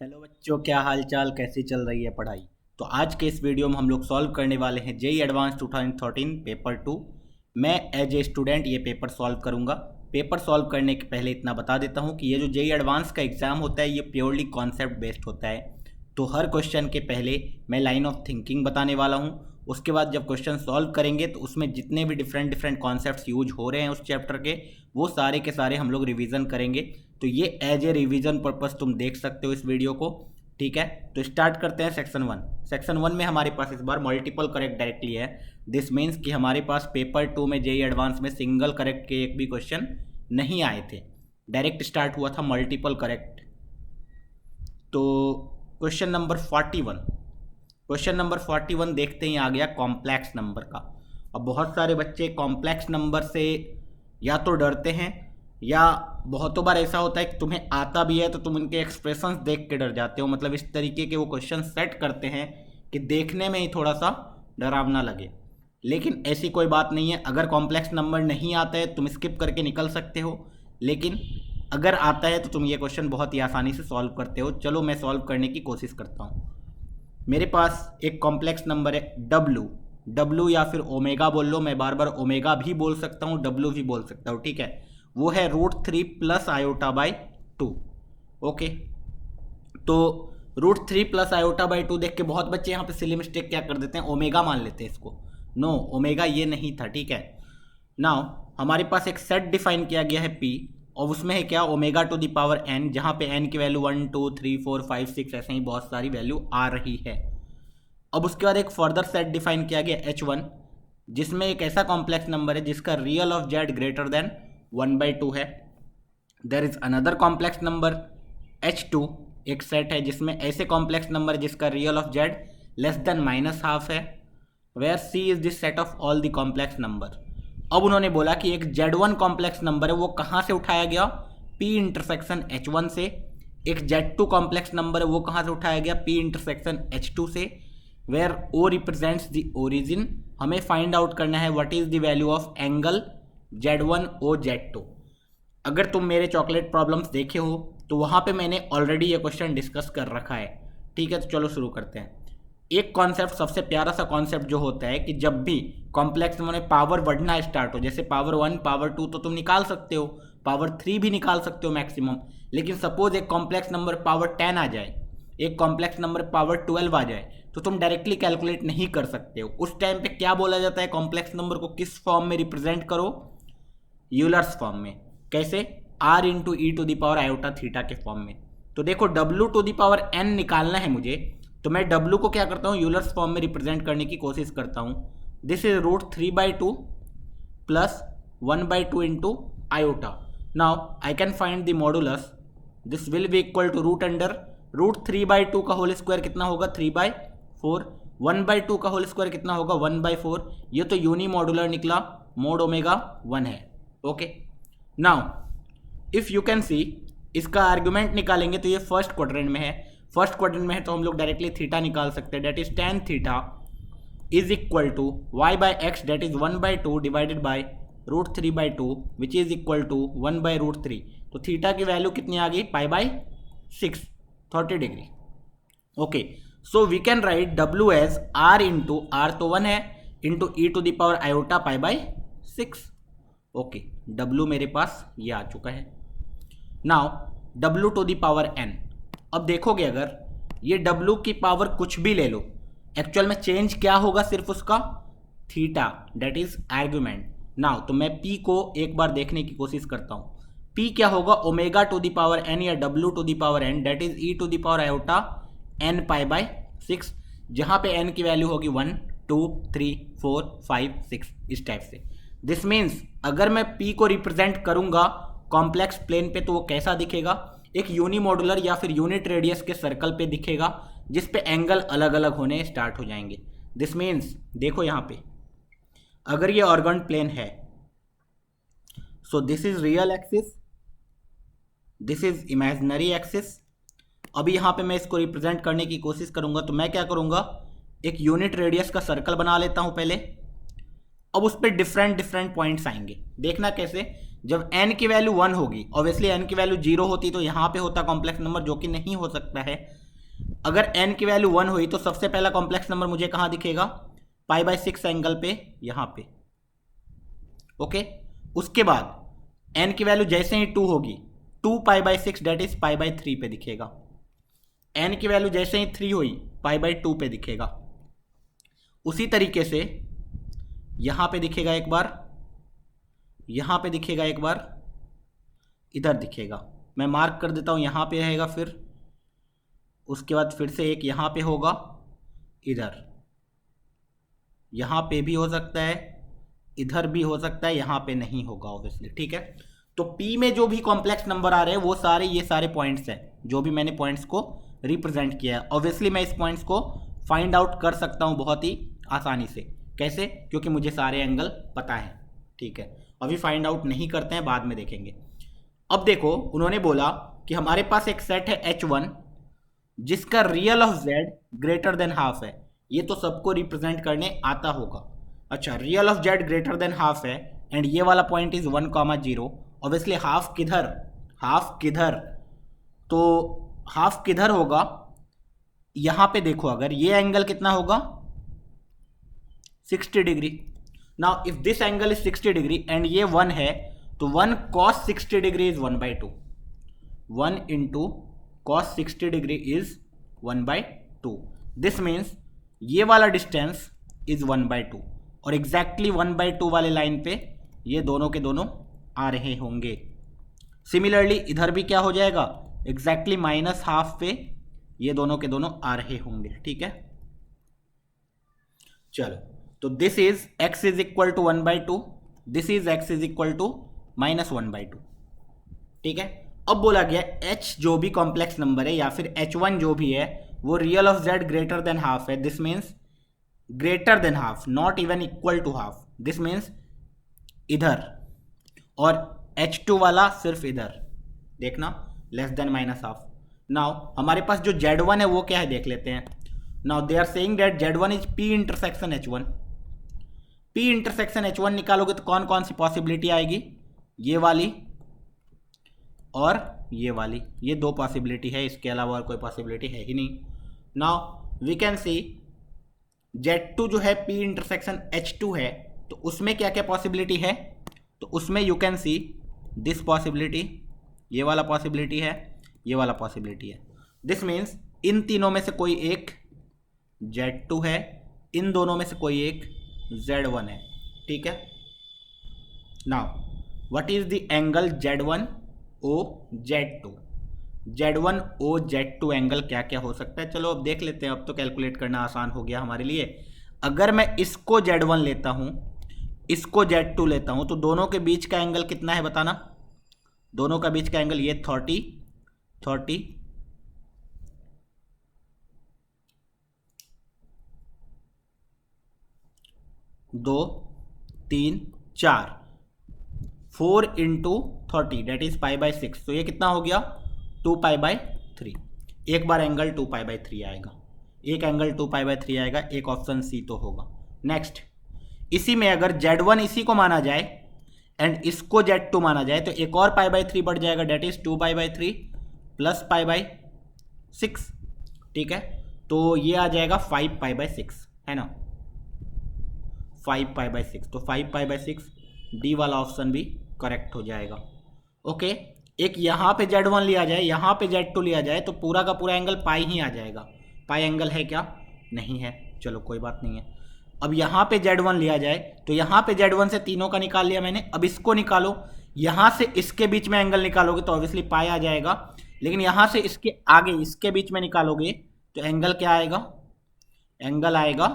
Hello बच्चों, क्या हाल चाल, कैसी चल रही है पढ़ाई। तो आज के इस वीडियो में हम लोग सॉल्व करने वाले हैं जेई एडवांस 2013 पेपर 2। मैं एज ए स्टूडेंट ये पेपर सॉल्व करूंगा। पेपर सॉल्व करने के पहले इतना बता देता हूं कि ये जो जेई एडवांस का एग्ज़ाम होता है ये प्योरली कॉन्सेप्ट बेस्ड होता है। तो हर क्वेश्चन के पहले मैं लाइन ऑफ थिंकिंग बताने वाला हूँ। उसके बाद जब क्वेश्चन सॉल्व करेंगे तो उसमें जितने भी डिफरेंट डिफरेंट कॉन्सेप्ट्स यूज हो रहे हैं उस चैप्टर के, वो सारे के सारे हम लोग रिवीजन करेंगे। तो ये एज ए रिवीजन पर्पस तुम देख सकते हो इस वीडियो को। ठीक है, तो स्टार्ट करते हैं सेक्शन 1। सेक्शन 1 में हमारे पास इस बार मल्टीपल करेक्ट डायरेक्टली है। दिस मीन्स कि हमारे पास पेपर 2 में जेई एडवांस में सिंगल करेक्ट के एक भी क्वेश्चन नहीं आए थे, डायरेक्ट स्टार्ट हुआ था मल्टीपल करेक्ट। तो क्वेश्चन नंबर 41, क्वेश्चन नंबर 41 देखते ही आ गया कॉम्प्लेक्स नंबर का। अब बहुत सारे बच्चे कॉम्प्लेक्स नंबर से या तो डरते हैं या बहुतों बार ऐसा होता है कि तुम्हें आता भी है तो तुम उनके एक्सप्रेशंस देख के डर जाते हो। मतलब इस तरीके के वो क्वेश्चन सेट करते हैं कि देखने में ही थोड़ा सा डरावना लगे। लेकिन ऐसी कोई बात नहीं है। अगर कॉम्प्लेक्स नंबर नहीं आता है तुम स्किप करके निकल सकते हो, लेकिन अगर आता है तो तुम ये क्वेश्चन बहुत ही आसानी से सॉल्व करते हो। चलो मैं सॉल्व करने की कोशिश करता हूँ। मेरे पास एक कॉम्प्लेक्स नंबर है डब्लू या फिर ओमेगा बोल लो, मैं बार बार ओमेगा भी बोल सकता हूँ, डब्लू भी बोल सकता हूँ। ठीक है, वो है √3 प्लस आयोटा बाई 2। ओके, तो √3 प्लस आयोटा बाई 2 देख के बहुत बच्चे यहाँ पे सिली मिस्टेक क्या कर देते हैं, ओमेगा मान लेते हैं इसको। नो, ओमेगा ये नहीं था। ठीक है, नाउ हमारे पास एक सेट डिफाइन किया गया है पी, और उसमें है क्या, omega to the power N, जहाँ पे एन की वैल्यू 1 2 3 4 5 6 ऐसे ही बहुत सारी वैल्यू आ रही है। अब उसके बाद एक फर्दर सेट डिफाइन किया गया H1, जिसमें एक ऐसा कॉम्प्लेक्स नंबर है जिसका real of Z greater than 1/2 है। There is another complex number H2, एक सेट है जिसमें ऐसे कॉम्प्लेक्स नंबर जिसका real of Z less than -½ है, where C is this set of all the complex number. अब उन्होंने बोला कि एक Z1 कॉम्प्लेक्स नंबर है, वो कहाँ से उठाया गया, P इंटरसेक्शन H1 से। एक Z2 कॉम्प्लेक्स नंबर है, वो कहाँ से उठाया गया, P इंटरसेक्शन H2 से, where O represents the origin. हमें फाइंड आउट करना है what is the value of angle Z1 O Z2। अगर तुम मेरे चॉकलेट प्रॉब्लम्स देखे हो तो वहाँ पे मैंने ऑलरेडी ये क्वेश्चन डिस्कस कर रखा है। ठीक है, तो चलो शुरू करते हैं। एक कॉन्सेप्ट, सबसे प्यारा सा कॉन्सेप्ट जो होता है कि जब भी कॉम्प्लेक्स नंबर में पावर बढ़ना स्टार्ट हो, जैसे पावर 1 पावर 2 तो तुम निकाल सकते हो, पावर 3 भी निकाल सकते हो मैक्सिमम। लेकिन सपोज एक कॉम्प्लेक्स नंबर पावर 10 आ जाए, एक कॉम्प्लेक्स नंबर पावर 12 आ जाए, तो तुम डायरेक्टली कैलकुलेट नहीं कर सकते हो। उस टाइम पे क्या बोला जाता है, कॉम्प्लेक्स नंबर को किस फॉर्म में रिप्रेजेंट करो, यूलर्स फॉर्म में। कैसे, r into e to the power iota theta के फॉर्म में। तो देखो W to the power n निकालना है मुझे, तो मैं W को क्या करता हूँ, यूलर्स फॉर्म में रिप्रेजेंट करने की कोशिश करता हूँ। This is √3/2 plus 1/2 into iota. Now I can find the modulus, this will be equal to √3/2 का होल स्क्वायर कितना होगा, 3/4। 1/2 का होल स्क्वायर कितना होगा, 1/4। ये तो यूनी मॉडुलर निकला, मोड ओमेगा 1 है। Okay, now if you can सी, इसका आर्ग्यूमेंट निकालेंगे तो ये फर्स्ट क्वाड्रेंट में है। फर्स्ट क्वाड्रेंट में है तो हम लोग डायरेक्टली थीटा निकाल सकते हैं, that is tan theta is equal to y/x, that is 1/2 divided by √3/2 which is equal to 1/√3। तो थीटा की वैल्यू कितनी आ गई, π/6, 30 degree. Okay, so we can write W as r into r तो 1 है, into e to the power iota π/6। Okay, W मेरे पास ये आ चुका है। Now W to the power n, अब देखोगे अगर ये W की पावर कुछ भी ले लो, एक्चुअल में चेंज क्या होगा, सिर्फ उसका theta, that is argument. Now तो मैं P को एक बार देखने की कोशिश करता हूँ। P क्या होगा, omega to the power n या W to the power n, that is e to the power iota n π/6, जहाँ पे n की वैल्यू होगी 1 2 3 4 5 6 इस टाइप से। दिस मीन्स अगर मैं P को रिप्रेजेंट करूंगा कॉम्प्लेक्स प्लेन पे तो वो कैसा दिखेगा, एक यूनिमॉडुलर या फिर यूनिट रेडियस के सर्कल पे दिखेगा, जिस पे एंगल अलग अलग होने स्टार्ट हो जाएंगे। दिस मीन्स देखो यहाँ पे अगर ये ऑर्गन प्लेन है, so this is real axis, this is imaginary axis. अभी यहाँ पे मैं इसको रिप्रेजेंट करने की कोशिश करूंगा तो मैं क्या करूंगा, एक यूनिट रेडियस का सर्कल बना लेता हूँ पहले। अब उस पर डिफरेंट डिफरेंट पॉइंट्स आएंगे, देखना कैसे, जब n की वैल्यू 1 होगी, ऑब्वियसली n की वैल्यू 0 होती तो यहाँ पे होता कॉम्प्लेक्स नंबर, जो कि नहीं हो सकता है। अगर n की वैल्यू 1 हुई तो सबसे पहला कॉम्प्लेक्स नंबर मुझे कहाँ दिखेगा, π/6 एंगल पे, यहाँ पे। ओके, उसके बाद n की वैल्यू जैसे ही 2 होगी, 2π/6 डेट इज π/3 पे दिखेगा। n की वैल्यू जैसे ही 3 हुई, π/2 पे दिखेगा। उसी तरीके से यहां पे दिखेगा एक बार, यहां पे दिखेगा एक बार, इधर दिखेगा। मैं मार्क कर देता हूं, यहां पे रहेगा, फिर उसके बाद फिर से एक यहां पे होगा, इधर, यहां पे भी हो सकता है, इधर भी हो सकता है, यहां पे नहीं होगा ऑब्वियसली। ठीक है, तो P में जो भी कॉम्प्लेक्स नंबर आ रहे हैं वो सारे ये सारे पॉइंट्स हैं, जो भी मैंने पॉइंट्स को रिप्रेजेंट किया है। ऑब्वियसली मैं इस पॉइंट्स को फाइंड आउट कर सकता हूं बहुत ही आसानी से। कैसे? क्योंकि मुझे सारे एंगल पता है। ठीक है, अभी फाइंड आउट नहीं करते हैं, बाद में देखेंगे। अब देखो, उन्होंने बोला कि हमारे पास एक सेट है H1 जिसका real of Z greater than half है। ये तो सबको रिप्रेजेंट करने आता होगा। अच्छा, real of Z greater than half है एंड ये वाला पॉइंट इज 1,0। ऑब्वियसली हाफ किधर, हाफ किधर, तो हाफ किधर होगा, यहां पे देखो, अगर ये एंगल कितना होगा, 60 degree. Now if this angle is 60 degree and ये 1 है, तो 1 cos 60 degree is 1/2। 1 into cos 60 degree is 1/2। This means ये वाला डिस्टेंस इज 1/2 और एग्जैक्टली 1/2 वाले लाइन पे ये दोनों के दोनों आ रहे होंगे। सिमिलरली इधर भी क्या हो जाएगा, एग्जैक्टली -½ पे ये दोनों के दोनों आ रहे होंगे। ठीक है, चलो, तो this is x is equal to 1/2, this is x is equal to -1/2। ठीक है, अब बोला गया h जो भी कॉम्प्लेक्स नंबर है या फिर h1 जो भी है वो real of z greater than half है। This means greater than half, not even equal to half. This means इधर, और h2 वाला सिर्फ इधर, देखना, लेस देन -½ नाउ हमारे पास जो z1 है वो क्या है देख लेते हैं। Now they are saying that z1 is p intersection h1। p intersection h1 निकालोगे तो कौन कौन सी पॉसिबिलिटी आएगी, ये वाली और ये वाली, ये दो पॉसिबिलिटी है, इसके अलावा और कोई पॉसिबिलिटी है ही नहीं। Now we can C z2 जो है p इंटरसेक्शन h2 है, तो उसमें क्या क्या पॉसिबिलिटी है, तो उसमें you can see this possibility, ये वाला पॉसिबिलिटी है, ये वाला पॉसिबिलिटी है। दिस मीन्स इन तीनों में से कोई एक z2 है, इन दोनों में से कोई एक z1 है। ठीक है, now what is the angle z1 o z2, z1 o z2 angle क्या क्या हो सकता है। चलो अब देख लेते हैं, अब तो कैलकुलेट करना आसान हो गया हमारे लिए। अगर मैं इसको z1 लेता हूं, इसको z2 लेता हूं, तो दोनों के बीच का एंगल कितना है बताना। दोनों का बीच का एंगल ये 30, 30, 2, 3, 4, 4 इंटू 30 डेट इज π/6। तो ये कितना हो गया, 2π/3। एक बार एंगल 2π/3 आएगा, एक एंगल 2π/3 आएगा, एक ऑप्शन सी तो होगा। नेक्स्ट, इसी में अगर z1 इसी को माना जाए एंड इसको z2 माना जाए तो एक और π/3 बढ़ जाएगा, डेट इज 2π/3 प्लस π/6। ठीक है, तो ये आ जाएगा 5π/6, है ना, 5π/6। तो 5π/6 डी वाला ऑप्शन भी करेक्ट हो जाएगा। ओके, एक यहाँ पे z1 लिया जाए, यहाँ पे z2 लिया जाए तो पूरा का पूरा एंगल पाई ही आ जाएगा। पाई एंगल है क्या, नहीं है, चलो कोई बात नहीं है। अब यहाँ पे z1 लिया जाए तो यहाँ पे z1 से तीनों का निकाल लिया मैंने। अब इसको निकालो, यहाँ से इसके बीच में एंगल निकालोगे तो ऑब्वियसली पाई आ जाएगा, लेकिन यहाँ से इसके आगे इसके बीच में निकालोगे तो एंगल क्या आएगा, एंगल आएगा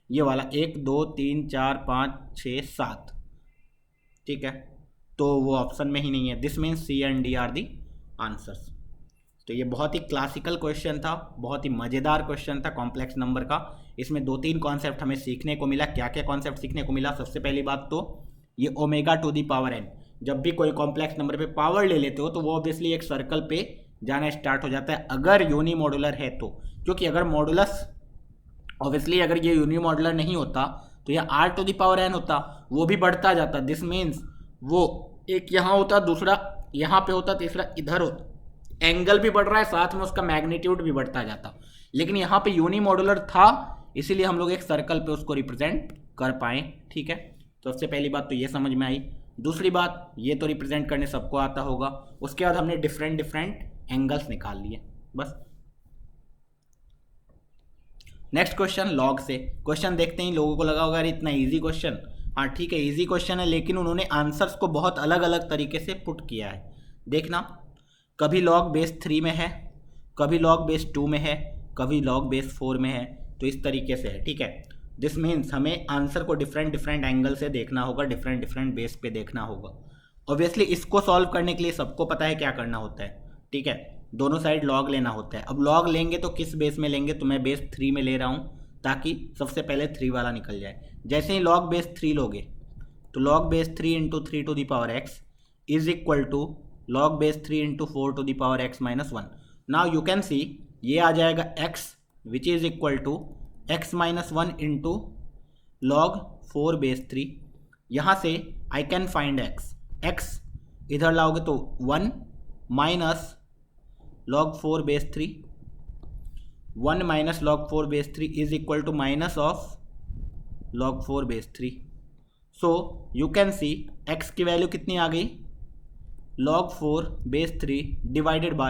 ये वाला 1, 2, 3, 4, 5, 6, 7। ठीक है, तो वो ऑप्शन में ही नहीं है। This means C and D are the answers. तो ये बहुत ही क्लासिकल क्वेश्चन था, बहुत ही मज़ेदार क्वेश्चन था कॉम्प्लेक्स नंबर का। इसमें 2-3 कॉन्सेप्ट हमें सीखने को मिला। क्या क्या कॉन्सेप्ट सीखने को मिला, सबसे पहली बात तो ये ω⁴n, जब भी कोई कॉम्प्लेक्स नंबर पे पावर ले लेते हो तो वो ऑब्वियसली एक सर्कल पे जाना स्टार्ट हो जाता है अगर यूनी मॉडुलर है तो। क्योंकि अगर मॉडुलस, ऑब्वियसली अगर ये यूनी मॉडुलर नहीं होता तो ये r⁴n होता, वो भी बढ़ता जाता। दिस मीन्स वो एक यहाँ होता, दूसरा यहाँ पे होता, तीसरा इधर होता। एंगल भी बढ़ रहा है, साथ में उसका मैग्नीट्यूड भी बढ़ता जाता, लेकिन यहाँ पे यूनिमॉड्यूलर था, इसीलिए हम लोग एक सर्कल पे उसको रिप्रेजेंट कर पाए। ठीक है, तो सबसे पहली बात तो ये समझ में आई। दूसरी बात, ये तो रिप्रेजेंट करने सबको आता होगा। उसके बाद हमने डिफरेंट डिफरेंट एंगल्स निकाल लिए बस। नेक्स्ट क्वेश्चन लॉग से। क्वेश्चन देखते ही लोगों को लगा होगा अरे इतना इजी क्वेश्चन। हाँ ठीक है, इजी क्वेश्चन है, लेकिन उन्होंने आंसर्स को बहुत अलग अलग तरीके से पुट किया है। देखना, कभी लॉग बेस 3 में है, कभी लॉग बेस 2 में है, कभी लॉग बेस 4 में है, तो इस तरीके से है। ठीक है, दिस मीन्स हमें आंसर को डिफरेंट डिफरेंट एंगल से देखना होगा, डिफरेंट डिफरेंट बेस पे देखना होगा। ऑब्वियसली इसको सॉल्व करने के लिए सबको पता है क्या करना होता है। ठीक है, दोनों साइड लॉग लेना होता है। अब लॉग लेंगे तो किस बेस में लेंगे, तो मैं बेस 3 में ले रहा हूँ ताकि सबसे पहले 3 वाला निकल जाए। जैसे ही लॉग बेस 3 लोगे तो log base 3 into 3 to the power x is equal to log base 3 into 4 to the power x minus 1। Now you can see ये आ जाएगा x which is equal to x minus 1 into log 4 base 3। यहाँ से आई can find x इधर लाओगे तो 1 minus log 4 base 3, 1 minus log 4 base 3 is equal to minus of log 4 base 3. So you can see x की value कितनी आ गई, log 4 base 3 divided by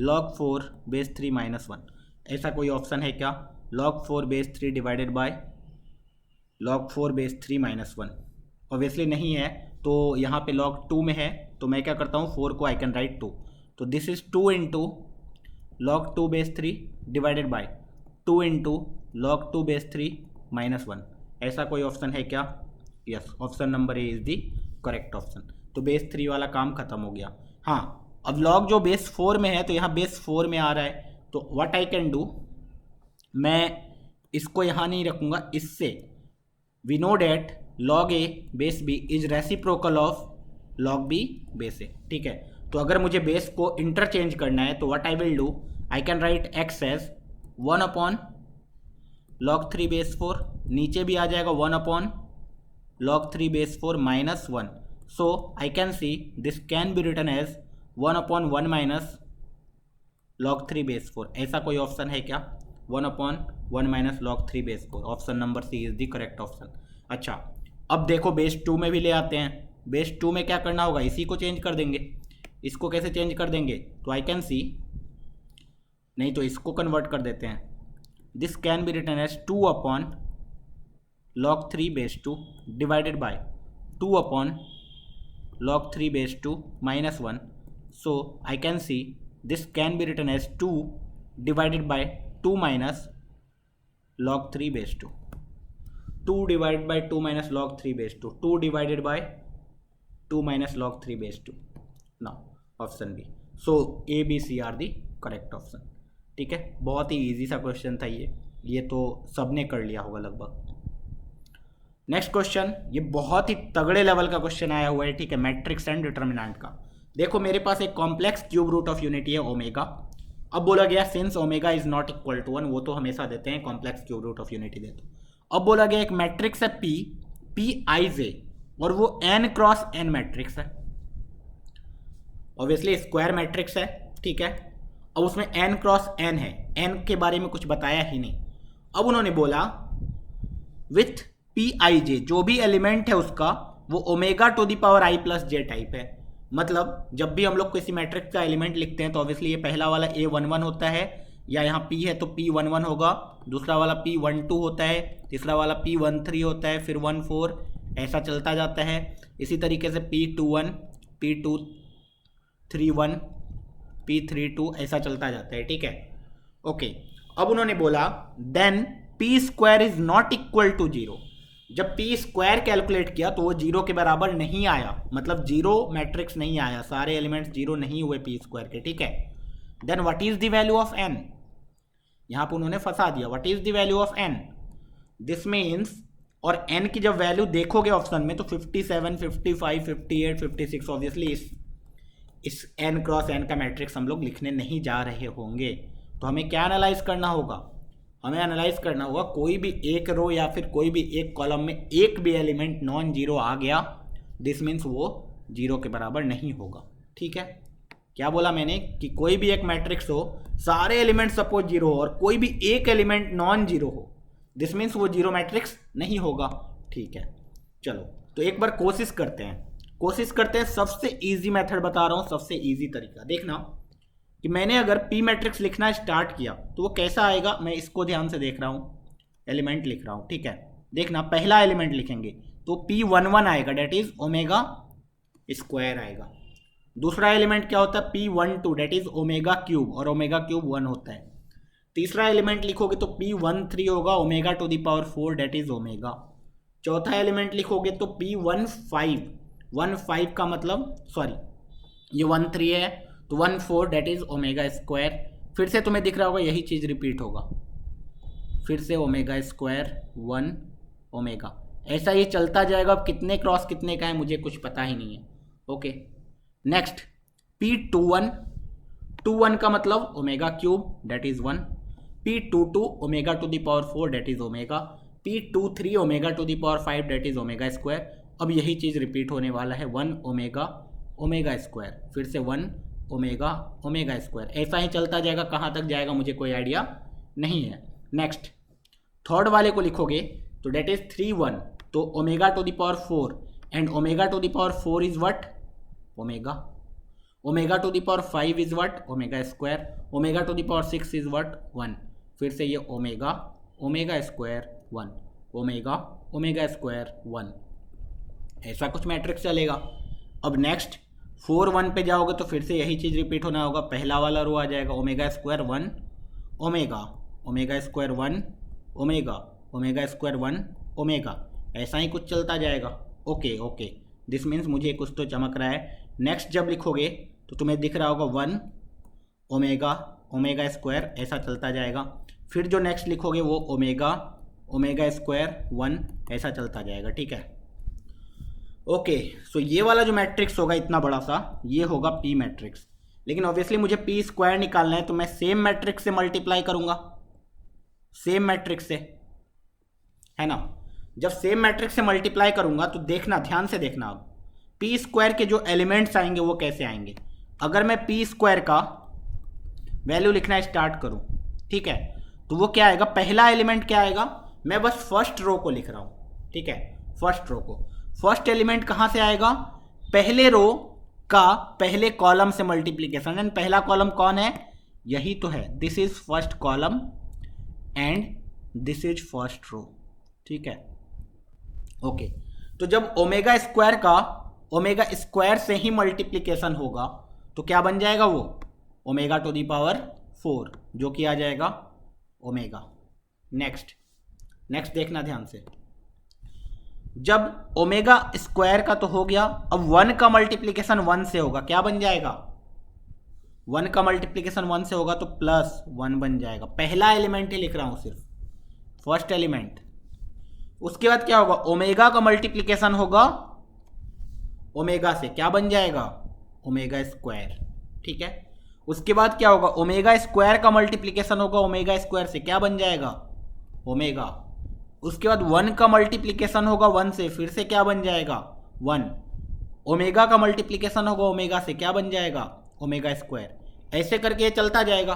log 4 base 3 minus 1। ऐसा कोई ऑप्शन है क्या, log 4 base 3 divided by log 4 base 3 minus 1? Obviously नहीं है, तो यहाँ पे log 2 में है, तो मैं क्या करता हूँ 4 को आई कैन राइट 2, तो this is 2 into log 2 base 3 divided by 2 into log 2 base 3 minus 1। ऐसा कोई ऑप्शन है क्या? Yes, option number A is the correct option. तो बेस 3 वाला काम खत्म हो गया। हाँ, अब लॉग जो बेस 4 में है तो यहाँ बेस 4 में आ रहा है, तो व्हाट आई कैन डू, मैं इसको यहाँ नहीं रखूँगा, इससे we know that log a base b is reciprocal of log b base a. ठीक है, तो अगर मुझे बेस को इंटरचेंज करना है तो what I will do, I can write x as 1 upon log 3 base 4, नीचे भी आ जाएगा 1 upon log 3 base 4 minus 1। So I can see this can be written as 1 upon 1 minus log 3 base 4। ऐसा कोई ऑप्शन है क्या, 1 upon 1 minus log 3 base 4? Option number C is the correct option. अच्छा, अब देखो बेस 2 में भी ले आते हैं। बेस 2 में क्या करना होगा, इसी को चेंज कर देंगे। इसको कैसे चेंज कर देंगे, तो आई कैन सी, नहीं तो इसको कन्वर्ट कर देते हैं। This can be written as 2 upon log 3 base 2 divided by 2 upon log 3 base 2 minus 1. So I can see this can be written as 2 divided by 2 minus log 3 base 2. 2 divided by 2 minus log 3 base 2. 2 divided by 2 minus log 3 base 2. Now option B. So A, B, C are the correct option. ठीक है, बहुत ही easy सा question था ये तो सबने कर लिया होगा लगभग। नेक्स्ट क्वेश्चन, ये बहुत ही तगड़े लेवल का क्वेश्चन आया हुआ है। ठीक है, मैट्रिक्स एंड डिटर्मिनेंट का। देखो मेरे पास एक complex cube root of unity है ओमेगा। अब बोला गया since omega is not equal to 1, वो तो हमेशा देते हैं complex cube root of unity दे तो। अब बोला गया एक मैट्रिक्स है पी आई जे, और वो n क्रॉस n मैट्रिक्स है। ऑब्वियसली स्क्वायर मैट्रिक्स है। ठीक है, अब उसमें n क्रॉस n है, n के बारे में कुछ बताया ही नहीं। अब उन्होंने बोला विथ पी आई जे, जो भी एलिमेंट है उसका वो omega to the power i plus j type है। मतलब जब भी हम लोग किसी मैट्रिक्स का एलिमेंट लिखते हैं तो ऑब्वियसली ये पहला वाला A11 होता है, या यहाँ P है तो P11 होगा, दूसरा वाला P12 होता है, तीसरा वाला P13 होता है, फिर 14, ऐसा चलता जाता है। इसी तरीके से P21, P231, P32 ऐसा चलता जाता है। ठीक है, ओके। अब उन्होंने बोला then P square is not equal to 0। जब पी स्क्वायर कैलकुलेट किया तो वो 0 के बराबर नहीं आया, मतलब 0 मैट्रिक्स नहीं आया, सारे एलिमेंट्स 0 नहीं हुए पी स्क्वायर के। ठीक है, then what is the value of n, यहां पर उन्होंने फंसा दिया। What is the value of n, this means, और n की जब वैल्यू देखोगे ऑप्शन में तो 57, 55, 58, 56, ऑब्वियसली इस n क्रॉस n का मैट्रिक्स हम लोग लिखने नहीं जा रहे होंगे। तो हमें क्या एनालाइज करना होगा, हमें एनालाइज करना होगा कोई भी एक रो या फिर कोई भी एक कॉलम में एक भी एलिमेंट नॉन जीरो आ गया, दिस मीन्स वो जीरो के बराबर नहीं होगा। ठीक है, क्या बोला मैंने कि कोई भी एक मैट्रिक्स हो, सारे एलिमेंट सपोज जीरो हो और कोई भी एक एलिमेंट नॉन जीरो हो, दिस मीन्स वो जीरो मैट्रिक्स नहीं होगा। ठीक है, चलो तो एक बार कोशिश करते हैं। सबसे इजी मेथड बता रहा हूँ, सबसे इजी तरीका देखना कि मैंने अगर पी मैट्रिक्स लिखना स्टार्ट किया तो वो कैसा आएगा। मैं इसको ध्यान से देख रहा हूँ, एलिमेंट लिख रहा हूँ। ठीक है, देखना पहला एलिमेंट लिखेंगे तो P11 आएगा, डेट इज ओमेगा स्क्वायर आएगा। दूसरा एलिमेंट क्या होता है P12, डेट इज ओमेगा क्यूब, और ओमेगा क्यूब 1 होता है। तीसरा एलिमेंट लिखोगे तो P13 होगा omega to the power 4, that is omega. चौथा एलिमेंट लिखोगे तो P15 का मतलब सॉरी ये 13 है तो 14, डेट इज ओमेगा स्क्वायर। फिर से तुम्हें दिख रहा होगा यही चीज़ रिपीट होगा, फिर से ओमेगा स्क्वायर 1 ओमेगा, ऐसा ये चलता जाएगा। अब कितने क्रॉस कितने का है मुझे कुछ पता ही नहीं है। ओके, नेक्स्ट P21 का मतलब omega cube, that is 1। P22 omega to the power 4, that is omega. P23 omega to the power 5, that is omega square. अब यही चीज़ रिपीट होने वाला है, 1 ओमेगा ओमेगा स्क्वायर, फिर से 1 ओमेगा ओमेगा स्क्वायर, ऐसा ही चलता जाएगा। कहाँ तक जाएगा मुझे कोई आइडिया नहीं है। नेक्स्ट थर्ड वाले को लिखोगे तो डेट इज 3 तो omega to the power 4 and omega to the power 4 is what omega. Omega to the power 5 is what omega square. Omega to the power 6 is what 1, फिर से ये omega omega square 1 omega omega square 1, ऐसा कुछ matrix चलेगा। अब next 4 1 पे जाओगे तो फिर से यही चीज़ रिपीट होना होगा। पहला वाला रो आ जाएगा omega square 1 omega omega square 1 omega omega square 1 omega, ऐसा ही कुछ चलता जाएगा। ओके ओके, दिस मीन्स मुझे कुछ तो चमक रहा है। नेक्स्ट जब लिखोगे तो तुम्हें दिख रहा होगा 1 ओमेगा ओमेगा स्क्वायर, ऐसा चलता जाएगा। फिर जो नेक्स्ट लिखोगे वो ओमेगा ओमेगा स्क्वायर 1, ऐसा चलता जाएगा। ठीक है, ओके। सो ये वाला जो मैट्रिक्स होगा इतना बड़ा सा, ये होगा पी मैट्रिक्स। लेकिन ऑब्वियसली मुझे पी स्क्वायर निकालना है तो मैं सेम मैट्रिक्स से मल्टीप्लाई करूंगा, सेम मैट्रिक्स से, है ना। जब सेम मैट्रिक्स से मल्टीप्लाई करूंगा तो देखना, ध्यान से देखना, अब पी स्क्वायर के जो एलिमेंट्स आएंगे वो कैसे आएंगे। अगर मैं पी स्क्वायर का वैल्यू लिखना स्टार्ट करूं, ठीक है, तो वो क्या आएगा, पहला एलिमेंट क्या आएगा, मैं बस फर्स्ट रो को लिख रहा हूं, ठीक है, फर्स्ट रो को। फर्स्ट एलिमेंट कहां से आएगा, पहले रो का पहले कॉलम से मल्टीप्लीकेशन, एंड पहला कॉलम कौन है, यही तो है, this is first column and this is first row, ठीक है, ओके। तो जब ओमेगा स्क्वायर का ओमेगा स्क्वायर से ही मल्टीप्लीकेशन होगा तो क्या बन जाएगा, वो ओमेगा टू दी पावर 4, जो कि आ जाएगा ओमेगा। नेक्स्ट देखना ध्यान से, जब ओमेगा स्क्वायर का तो हो गया, अब 1 का मल्टीप्लीकेशन 1 से होगा, क्या बन जाएगा, 1 का मल्टीप्लीकेशन 1 से होगा तो +1 बन जाएगा। पहला एलिमेंट ही लिख रहा हूं, सिर्फ फर्स्ट एलिमेंट। उसके बाद क्या होगा, ओमेगा का मल्टीप्लीकेशन होगा ओमेगा से, क्या बन जाएगा, ओमेगा स्क्वायर, ठीक है। उसके बाद क्या होगा, ओमेगा स्क्वायर का मल्टीप्लीकेशन होगा ओमेगा स्क्वायर से, क्या बन जाएगा, ओमेगा। उसके बाद 1 का मल्टीप्लीकेशन होगा 1 से, फिर से क्या बन जाएगा, 1। ओमेगा का मल्टीप्लीकेशन होगा ओमेगा से, क्या बन जाएगा, ओमेगा स्क्वायर। ऐसे करके ये चलता जाएगा।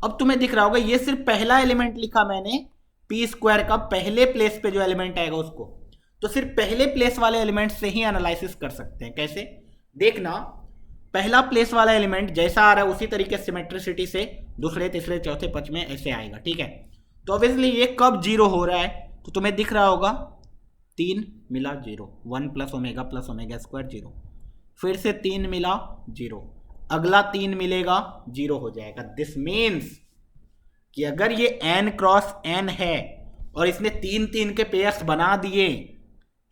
अब तुम्हें दिख रहा होगा ये सिर्फ पहला एलिमेंट लिखा मैंने, पी स्क्वायर का पहले प्लेस पे जो एलिमेंट आएगा उसको, तो सिर्फ पहले प्लेस वाले एलिमेंट से ही एनालिसिस कर सकते हैं। कैसे, देखना, पहला प्लेस वाला एलिमेंट जैसा आ रहा है उसी तरीके से सिमेट्रिसिटी से दूसरे तीसरे चौथे पांचवें ऐसे आएगा, ठीक है। तो ऑब्वियसली ये कब जीरो हो रहा है, तो तुम्हें दिख रहा होगा 3 मिला 0, 1 + ओमेगा स्क्वायर 0, फिर से 3 मिला 0, अगला 3 मिलेगा 0 हो जाएगा। दिस मीन्स कि अगर ये n क्रॉस n है और इसने 3 के पेयर्स बना दिए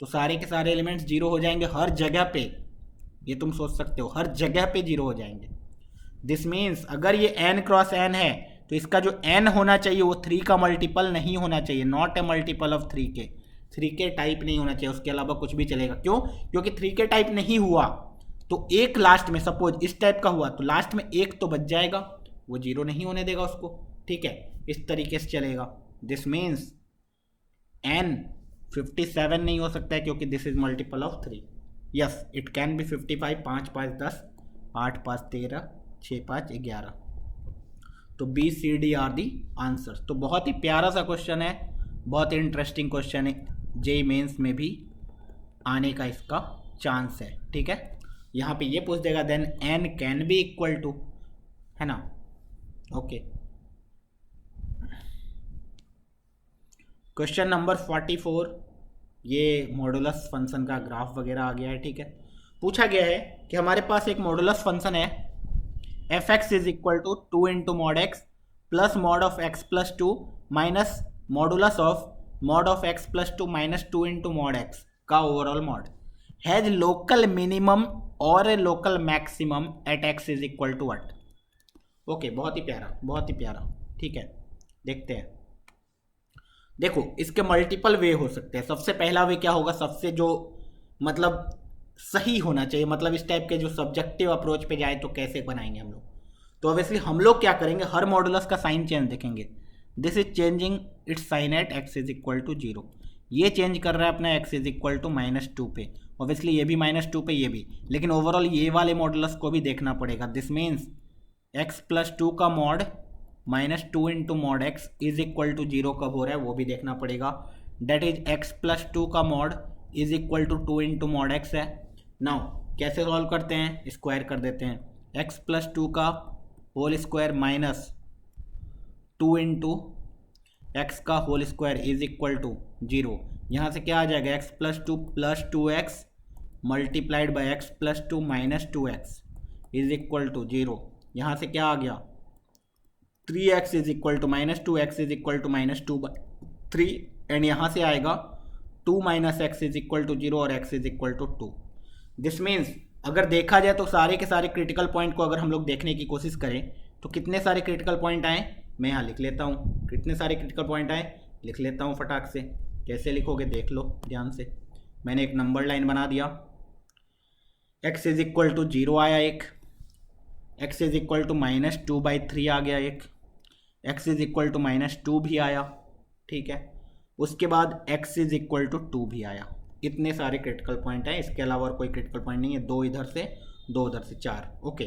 तो सारे के सारे एलिमेंट्स 0 हो जाएंगे हर जगह पे। ये तुम सोच सकते हो, हर जगह पे 0 हो जाएंगे। दिस मीन्स अगर ये n क्रॉस n है तो इसका जो n होना चाहिए वो 3 का मल्टीपल नहीं होना चाहिए, नॉट ए मल्टीपल ऑफ 3 के, 3 के टाइप नहीं होना चाहिए, उसके अलावा कुछ भी चलेगा। क्यों, क्योंकि 3 के टाइप नहीं हुआ तो एक लास्ट में, सपोज इस टाइप का हुआ तो लास्ट में एक तो बच जाएगा, वो 0 नहीं होने देगा उसको, ठीक है, इस तरीके से चलेगा। दिस मीन्स n 57 नहीं हो सकता है क्योंकि this is multiple of 3। Yes, it can be 55। 5 5 10, 8 5 13, 6 5 11। तो B C D are the answer. तो बहुत ही प्यारा सा क्वेश्चन है, बहुत ही इंटरेस्टिंग क्वेश्चन है, जेईई मेंस में भी आने का इसका चांस है। ठीक है, यहाँ पे ये पूछ देगा then n can be equal to, है ना। ओके, क्वेश्चन नंबर 44, ये मॉडुलस फंक्शन का ग्राफ वगैरह आ गया है। ठीक है, पूछा गया है कि हमारे पास एक मॉडुलस फंक्शन है f x is equal to 2 into mod x plus mod of x plus 2 minus modulus of x plus 2 minus 2 into mod x का overall mod has local minimum और local maximum at x is equal to what. Okay, बहुत ही प्यारा, बहुत ही प्यारा। ठीक है, देखते हैं। देखो, इसके मल्टीपल वे हो सकते हैं। सबसे पहला वे क्या होगा, सबसे जो मतलब सही होना चाहिए, मतलब इस टाइप के जो सब्जेक्टिव अप्रोच पे जाए तो कैसे बनाएंगे हम लोग। तो ऑब्वियसली हम लोग क्या करेंगे, हर मॉडुलस का साइन चेंज देखेंगे। This is changing its sign at x is equal to 0। ये चेंज कर रहा है अपना एक्स इज इक्वल टू -2 पे, ऑब्वियसली ये भी -2 पे, ये भी, लेकिन ओवरऑल ये वाले मॉडुलस को भी देखना पड़ेगा। दिस मीन्स एक्स प्लस 2 का mod -2 into mod x is equal to 0 कब हो रहा है वो भी देखना पड़ेगा। डेट इज एक्स प्लस 2 का mod is equal to 2 into mod x है। नाउ कैसे सॉल्व करते हैं, स्क्वायर कर देते हैं। एक्स प्लस 2 का whole square minus 2 into x का whole square is equal to 0। यहाँ से क्या आ जाएगा, x plus 2 plus 2x multiplied by x plus 2 minus 2x is equal to 0। यहाँ से क्या आ गया, 3x is equal to -2x is equal to -2/3 and यहाँ से आएगा 2 minus x is equal to 0 और x is equal to 2। This means अगर देखा जाए तो सारे के सारे क्रिटिकल पॉइंट को अगर हम लोग देखने की कोशिश करें तो कितने सारे क्रिटिकल पॉइंट आए, मैं यहाँ लिख लेता हूँ। कितने सारे क्रिटिकल पॉइंट आए लिख लेता हूँ फटाक से। कैसे लिखोगे देख लो ध्यान से। मैंने एक नंबर लाइन बना दिया, x इज इक्वल टू 0 आया एक, x इज इक्वल टू -2/3 आ गया एक, x इज इक्वल टू -2 भी आया। ठीक है, उसके बाद x इज इक्वल टू 2 भी आया। इतने सारे क्रिटिकल पॉइंट हैं, इसके अलावा और कोई क्रिटिकल पॉइंट नहीं है। 2 इधर से 2 उधर से 4। ओके,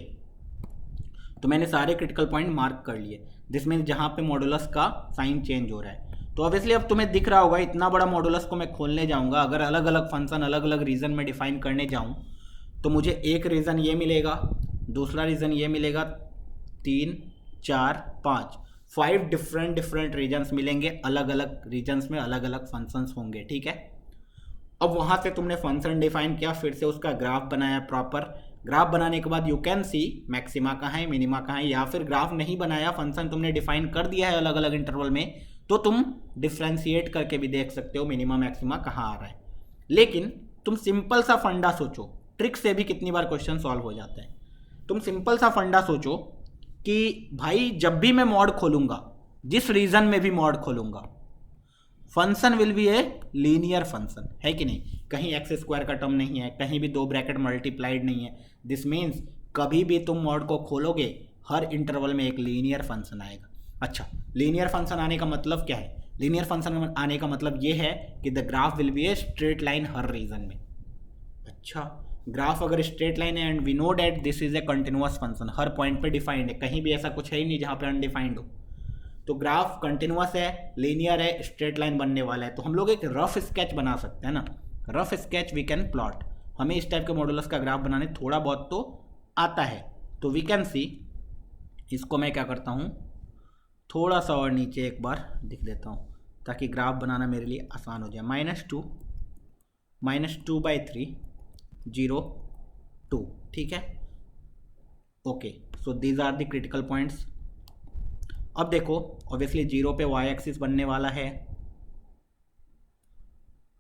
तो मैंने सारे क्रिटिकल पॉइंट मार्क कर लिए। दिस मीन्स जहाँ पे मॉडुलस का साइन चेंज हो रहा है। तो ऑब्वियसली अब तुम्हें दिख रहा होगा इतना बड़ा मॉडुलस को मैं खोलने जाऊँगा, अगर अलग अलग फंक्शन अलग अलग रीजन में डिफाइन करने जाऊँ तो मुझे एक रीज़न ये मिलेगा, दूसरा रीज़न ये मिलेगा, 3 4 5 डिफरेंट रीजन्स मिलेंगे। अलग अलग रीजन्स में अलग अलग फंक्शंस होंगे। ठीक है, अब वहाँ से तुमने फंक्शन डिफाइन किया, फिर से उसका ग्राफ बनाया प्रॉपर। ग्राफ बनाने के बाद यू कैन सी मैक्सिमा कहाँ है, मिनिमा कहाँ है, या फिर ग्राफ नहीं बनाया, फंक्शन तुमने डिफाइन कर दिया है अलग अलग इंटरवल में, तो तुम डिफ्रेंशिएट करके भी देख सकते हो मिनिमा मैक्सिमा कहाँ आ रहा है। लेकिन तुम सिंपल सा फंडा सोचो, ट्रिक से भी कितनी बार क्वेश्चन सॉल्व हो जाता है। तुम सिंपल सा फंडा सोचो कि भाई जब भी मैं मॉड खोलूँगा, जिस रीजन में भी मॉड खोलूँगा, function will be a linear function, है कि नहीं। कहीं एक्स स्क्वायर का टर्म नहीं है, कहीं भी 2 ब्रैकेट मल्टीप्लाइड नहीं है। दिस मीन्स कभी भी तुम मॉड को खोलोगे हर इंटरवल में एक लीनियर फंक्शन आएगा। अच्छा, लीनियर फंक्शन आने का मतलब क्या है, लीनियर फंक्शन आने का मतलब ये है कि the graph will be a straight line हर रीजन में। अच्छा, ग्राफ अगर स्ट्रेट लाइन है and we know that this is a continuous function, हर पॉइंट पे डिफाइंड है, कहीं भी ऐसा कुछ है ही नहीं जहाँ पे अनडिफाइंड हो। तो ग्राफ कंटिन्यूअस है, लीनियर है, स्ट्रेट लाइन बनने वाला है, तो हम लोग एक रफ स्केच बना सकते हैं ना। Rough sketch we can plot. हमें इस टाइप के मॉडुलस का ग्राफ बनाने थोड़ा बहुत तो आता है। तो वी कैन सी, इसको मैं क्या करता हूँ, थोड़ा सा और नीचे एक बार लिख देता हूँ ताकि ग्राफ बनाना मेरे लिए आसान हो जाए। -2/3 0 2। ठीक है, okay, so these are the critical points. अब देखो ऑब्वियसली 0 पे y एक्सिस बनने वाला है।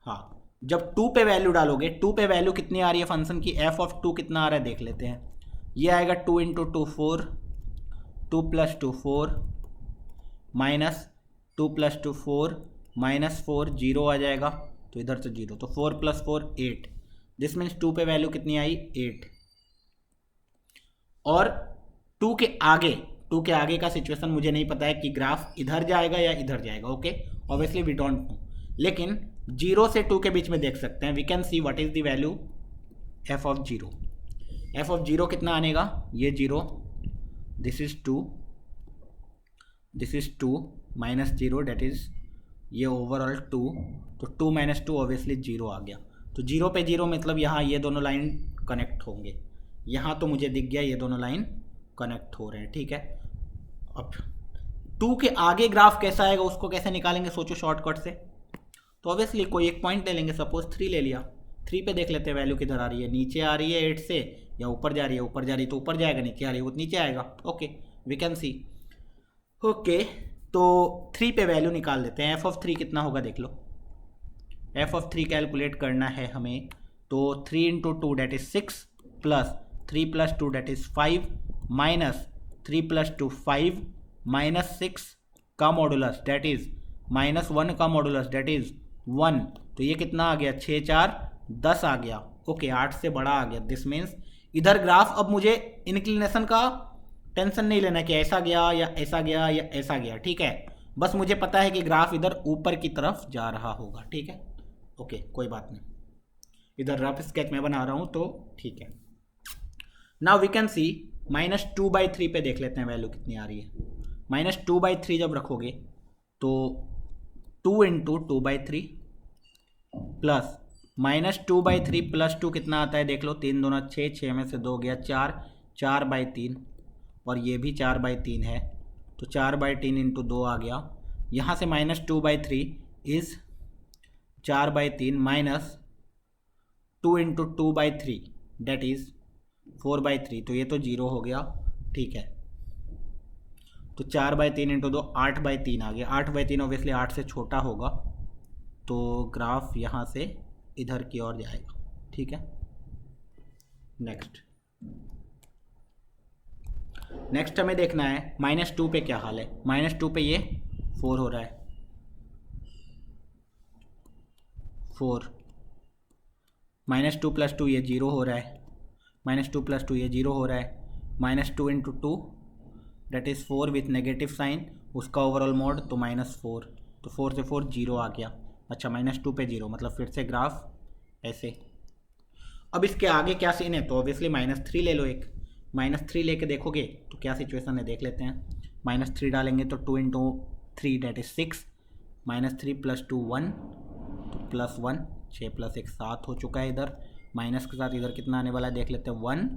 हाँ, जब 2 पे वैल्यू डालोगे, 2 पे वैल्यू कितनी आ रही है फंक्शन की, f(2) कितना आ रहा है देख लेते हैं। ये आएगा 2 × 2 4, 2 + 2 4 माइनस 2 + 2 4 -4 0 आ जाएगा, तो इधर से 0, तो 4 + 4 8। दिस मीन्स 2 पे वैल्यू कितनी आई 8। और 2 के आगे 2 के आगे का सिचुएशन मुझे नहीं पता है कि ग्राफ इधर जाएगा या इधर जाएगा, okay, obviously we don't know, लेकिन 0 से 2 के बीच में देख सकते हैं। We can see what is the value f of 0। F of 0 कितना आनेगा, ये 0, this is 2, this is 2 minus 0 that is ये ओवरऑल 2, तो 2 माइनस 2 ऑब्वियसली 0 आ गया। तो 0 पे 0 मतलब यहाँ ये दोनों लाइन कनेक्ट होंगे, यहाँ तो मुझे दिख गया ये दोनों लाइन कनेक्ट हो रहे हैं, ठीक है। अब 2 के आगे ग्राफ कैसा आएगा उसको कैसे निकालेंगे, सोचो शॉर्टकट से। तो ऑब्वियसली कोई एक पॉइंट ले लेंगे, सपोज 3 ले लिया, 3 पे देख लेते हैं वैल्यू किधर आ रही है, नीचे आ रही है 8 से या ऊपर जा रही है, ऊपर जा रही है तो ऊपर जाएगा, नीचे आ रही है वो नीचे आएगा, okay, we can see, okay. तो 3 पे वैल्यू निकाल लेते हैं। एफ ऑफ 3 कितना होगा देख लो, एफ ऑफ 3 कैलकुलेट करना है हमें, तो 3 into 2 that is 6 plus 3 plus 2 that is 5 minus 3 plus 2 5 minus 6 का मॉडुलस डेट इज माइनस 1 का मॉडुलस डेट इज 1, तो ये कितना आ गया 6 4 10 आ गया, ओके, 8 से बड़ा आ गया। दिस मीन्स इधर ग्राफ, अब मुझे इंक्लिनेशन का टेंशन नहीं लेना कि ऐसा गया या ऐसा गया या ऐसा गया, ठीक है, बस मुझे पता है कि ग्राफ इधर ऊपर की तरफ जा रहा होगा, ठीक है, ओके, कोई बात नहीं, इधर रफ स्केच में बना रहा हूँ तो ठीक है। नाउ वी कैन सी -2/3 पे देख लेते हैं वैल्यू कितनी आ रही है। -2/3 जब रखोगे तो 2 इंटू 2/3 प्लस -2/3 प्लस 2 कितना आता है देख लो, 3 दूना 6, 6 में से 2 गया 4, 4/3 और ये भी 4/3 है, तो 4/3 इंटू 2 आ गया। यहाँ से -2/3 is 4/3 minus 2 into 2/3 that is 4/3, तो ये तो 0 हो गया, ठीक है। तो 4/3 इंटू 2 8/3 आ गया, 8/3 ऑब्वियसली 8 से छोटा होगा, तो ग्राफ यहाँ से इधर की ओर जाएगा, ठीक है। नेक्स्ट हमें देखना है -2 पे क्या हाल है। -2 पे ये 4 हो रहा है, 4 -2 प्लस 2 ये 0 हो रहा है, -2 प्लस 2 ये 0 हो रहा है, -2 into 2 that is 4 with negative sign, उसका ओवरऑल मोड तो -4, तो 4 से 4 0 आ गया। अच्छा, -2 पे 0 मतलब फिर से ग्राफ ऐसे। अब इसके आगे क्या सीन है, तो ऑब्वियसली -3 ले लो, एक -3 लेके देखोगे तो क्या सिचुएशन है देख लेते हैं। -3 डालेंगे तो 2 इंटू 3 डेट इज 6, -3 प्लस 2 1, तो +1, 6 प्लस 1 7 हो चुका है। इधर माइनस के साथ इधर कितना आने वाला है देख लेते हैं, 1,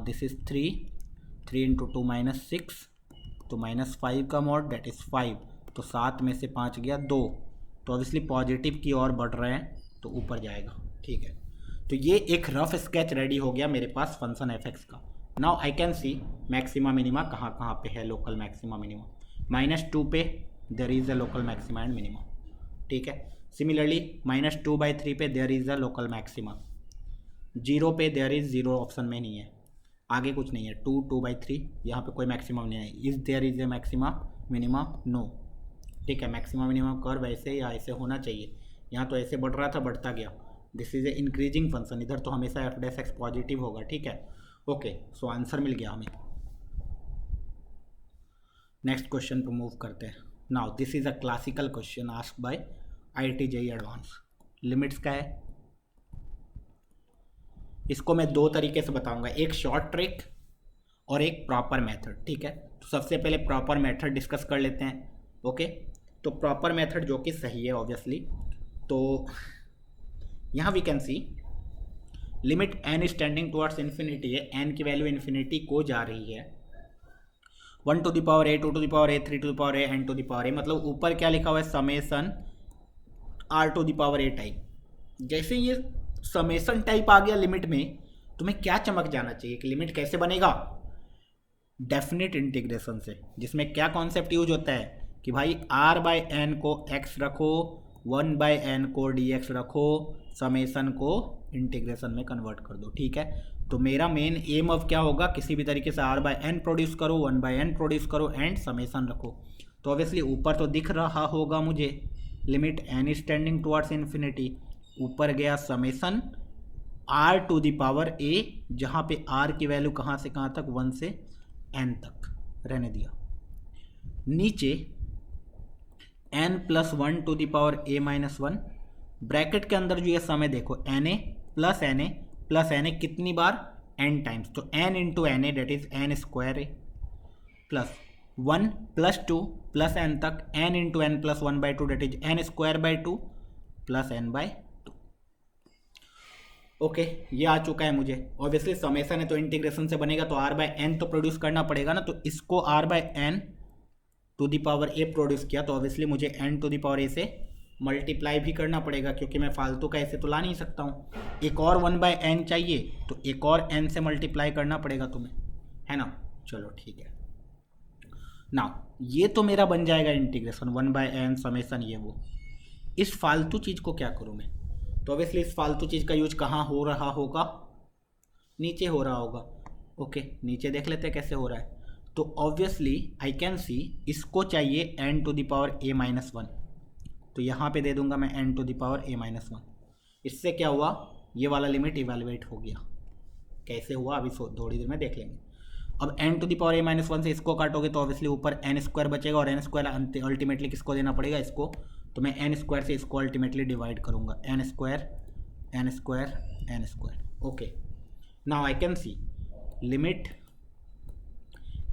दिस इज 3 इंटू 2 -6, तो -5 का मॉड डेट इज़ 5, तो 7 में से 5 गया 2, तो ऑब्वियसली पॉजिटिव की ओर बढ़ रहे हैं तो ऊपर जाएगा, ठीक है। तो ये एक रफ स्केच रेडी हो गया मेरे पास फंक्शन एफ का। Now I can see maxima minima कहाँ कहाँ पे है, लोकल मैक्सिमा मिनिमा। -2 पे there is a local maxima and minima, ठीक है। सिमिलरली -2/3 पे there is a local maxima, 0 पे देयर इज़ 0 ऑप्शन में नहीं है, आगे कुछ नहीं है। 2/3 यहाँ पे कोई मैक्सिमम नहीं है। Is there is a maxima minima, no, ठीक है। मैक्सिमा मिनिमा कर्व ऐसे या ऐसे होना चाहिए, यहाँ तो ऐसे बढ़ रहा था बढ़ता गया, this is a increasing function, इधर तो हमेशा f' पॉजिटिव होगा, ठीक है, ओके। सो आंसर मिल गया हमें। नेक्स्ट क्वेश्चन पर मूव करते हैं। Now this is a classical question asked by IIT JEE advance. Limits का है, इसको मैं 2 तरीके से बताऊंगा, एक शॉर्ट ट्रिक और एक प्रॉपर मेथड, ठीक है। तो सबसे पहले प्रॉपर मेथड डिस्कस कर लेते हैं, ओके। तो प्रॉपर मेथड जो कि सही है ऑब्वियसली, तो यहाँ we can see limit n standing towards infinity है, n की वैल्यू इन्फिनिटी को जा रही है, 1 to the power a, 2 to the power a, 3 to the power a, n to the power a, मतलब ऊपर क्या लिखा हुआ है, summation r to the power a type. जैसे ये समेसन टाइप आ गया लिमिट में, तुम्हें क्या चमक जाना चाहिए कि लिमिट कैसे बनेगा, डेफिनेट इंटीग्रेशन से, जिसमें क्या कॉन्सेप्ट यूज होता है कि भाई r/n को x रखो, 1/n को dx रखो, समेसन को इंटीग्रेशन में कन्वर्ट कर दो, ठीक है। तो मेरा मेन एम अब क्या होगा, किसी भी तरीके से r/n प्रोड्यूस करो, 1/n प्रोड्यूस करो एंड समेसन रखो। तो ऑब्वियसली ऊपर तो दिख रहा होगा मुझे limit n standing towards infinity, ऊपर गया summation r to the power a, जहाँ पे r की वैल्यू कहाँ से कहाँ तक, 1 से n तक, रहने दिया। नीचे n plus 1 to the power a minus 1, bracket के अंदर जो ये समय देखो na plus na plus na कितनी बार, n टाइम्स, तो n into na that is n square a plus 1 plus 2 plus n तक n into n plus 1 by 2 that is n square by 2 plus n by 2। Okay, ये आ चुका है मुझे। Obviously summation है तो इंटीग्रेशन से बनेगा, तो r बाई n तो प्रोड्यूस करना पड़ेगा ना, तो इसको r by n to the power a produce किया, तो ऑब्वियसली मुझे n to the power a से मल्टीप्लाई भी करना पड़ेगा, क्योंकि मैं फालतू का ऐसे तो ला नहीं सकता हूँ। एक और 1 बाई n चाहिए, तो एक और n से मल्टीप्लाई करना पड़ेगा तुम्हें, है ना। चलो ठीक है, नाउ ये तो मेरा बन जाएगा इंटीग्रेशन 1 बाई n समेसन ये वो। इस फालतू चीज़ को क्या करूँ मैं, तो ऑब्वियसली इस फालतू चीज़ का यूज कहाँ हो रहा होगा, नीचे हो रहा होगा। ओके, नीचे देख लेते हैं कैसे हो रहा है। तो ऑब्वियसली आई कैन सी इसको चाहिए n to the power a minus 1, तो यहाँ पे दे दूंगा मैं n to the power a minus 1। इससे क्या हुआ, ये वाला लिमिट इवेलुएट हो गया। कैसे हुआ अभी थोड़ी देर में देख लेंगे। अब n to the power a minus 1 से इसको काटोगे तो ऑब्वियसली ऊपर n स्क्वायर बचेगा, और n स्क्वायर अल्टीमेटली किसको देना पड़ेगा, इसको। तो मैं n स्क्वायर से इसको अल्टीमेटली डिवाइड करूँगा, n square n square n square. Okay, now I can see limit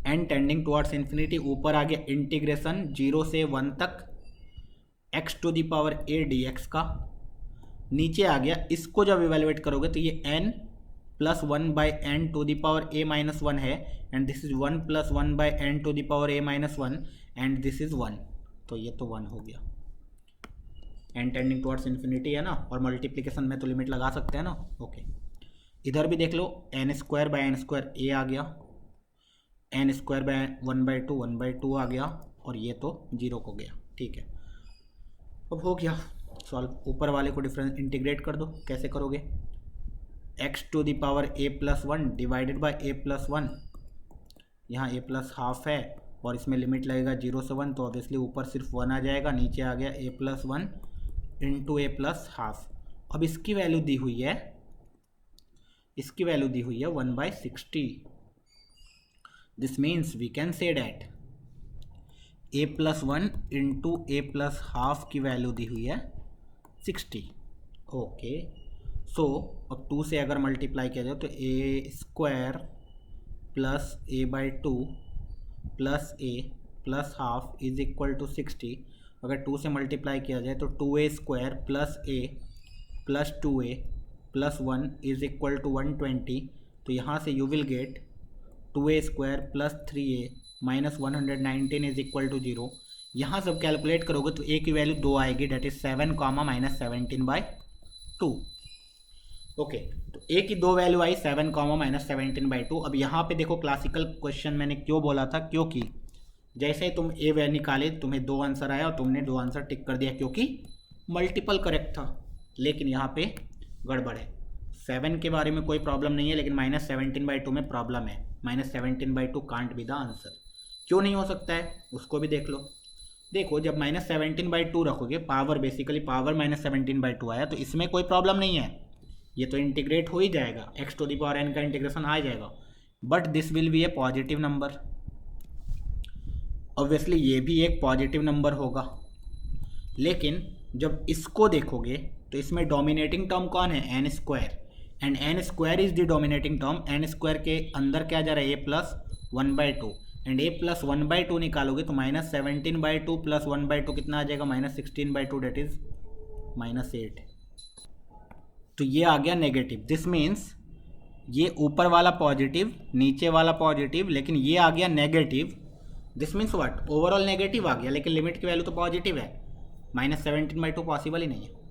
n tending towards infinity, ऊपर आ गया इंटीग्रेशन 0 से 1 तक x to the power a dx का, नीचे आ गया। इसको जब इवेलुएट करोगे तो ये n plus 1 by n to the power a minus 1 है, and this is 1 plus 1 by n to the power a minus 1, and this is 1, तो ये तो 1 हो गया। n टेंडिंग टुवर्ड्स इन्फिनिटी है ना, और मल्टीप्लिकेशन में तो लिमिट लगा सकते हैं ना। ओके, इधर भी देख लो, n square by n square a आ गया, n स्क्वायर बाई 1 बाई 2 आ गया, और ये तो 0 को गया। ठीक है, अब हो गया सॉल्व। ऊपर वाले को डिफरेंस इंटीग्रेट कर दो। कैसे करोगे, x to the power a plus 1 divided by a plus 1, यहाँ a प्लस हाफ है, और इसमें लिमिट लगेगा 0 से 1, तो ऑब्वियसली ऊपर सिर्फ 1 आ जाएगा, नीचे आ गया a plus 1 into a plus half. अब इसकी वैल्यू दी हुई है, इसकी वैल्यू दी हुई है 1 by 60। This means we can say that a plus 1 into a plus half की वैल्यू दी हुई है 60। ओके, सो अब 2 से अगर मल्टीप्लाई किया जाए तो a square plus a by 2 plus a plus half is equal to 60। अगर 2 से मल्टीप्लाई किया जाए तो 2a square plus a plus 2a plus 1 is equal to 120। तो यहाँ से you will get 2a square plus 3a minus 119 is equal to 0। यहाँ सब कैलकुलेट करोगे तो a की वैल्यू 2 आएगी, that is 7 minus 17 by 2। Okay, तो a की 2 वैल्यू आई 7 माइनस 17 बाई 2। अब यहाँ पे देखो क्लासिकल क्वेश्चन मैंने क्यों बोला था, क्योंकि जैसे ही तुम a वैल्यू निकाले तुम्हें 2 आंसर आया और तुमने 2 आंसर टिक कर दिया, क्योंकि मल्टीपल करेक्ट था। लेकिन यहाँ पे गड़बड़ है, 7 के बारे में कोई प्रॉब्लम नहीं है, लेकिन माइनस 17 बाई 2 में प्रॉब्लम है। Minus 17 by 2 can't be the answer. क्यों नहीं हो सकता है उसको भी देख लो। देखो, जब माइनस 17 बाई 2 रखोगे, power basically power minus 17 by 2 आया, तो इसमें कोई प्रॉब्लम नहीं है, ये तो इंटीग्रेट हो ही जाएगा, x to the power n का इंटीग्रेशन आ जाएगा। But this will be a positive number, obviously ये भी एक पॉजिटिव नंबर होगा। लेकिन जब इसको देखोगे तो इसमें डोमिनेटिंग टर्म कौन है, n square, and n square is the dominating term. N square के अंदर क्या जा रहा है, a plus 1 by 2, and a plus 1 by 2 निकालोगे तो माइनस 17 बाई 2 प्लस 1 बाई 2 कितना आ जाएगा, minus 16 by 2, that is minus 8। तो ये आ गया नेगेटिव। दिस मीन्स ये ऊपर वाला पॉजिटिव, नीचे वाला पॉजिटिव, लेकिन ये आ गया negative. This means what, overall negative आ गया, लेकिन लिमिट की वैल्यू तो पॉजिटिव है। माइनस 17 बाई 2 पॉसिबल ही नहीं है।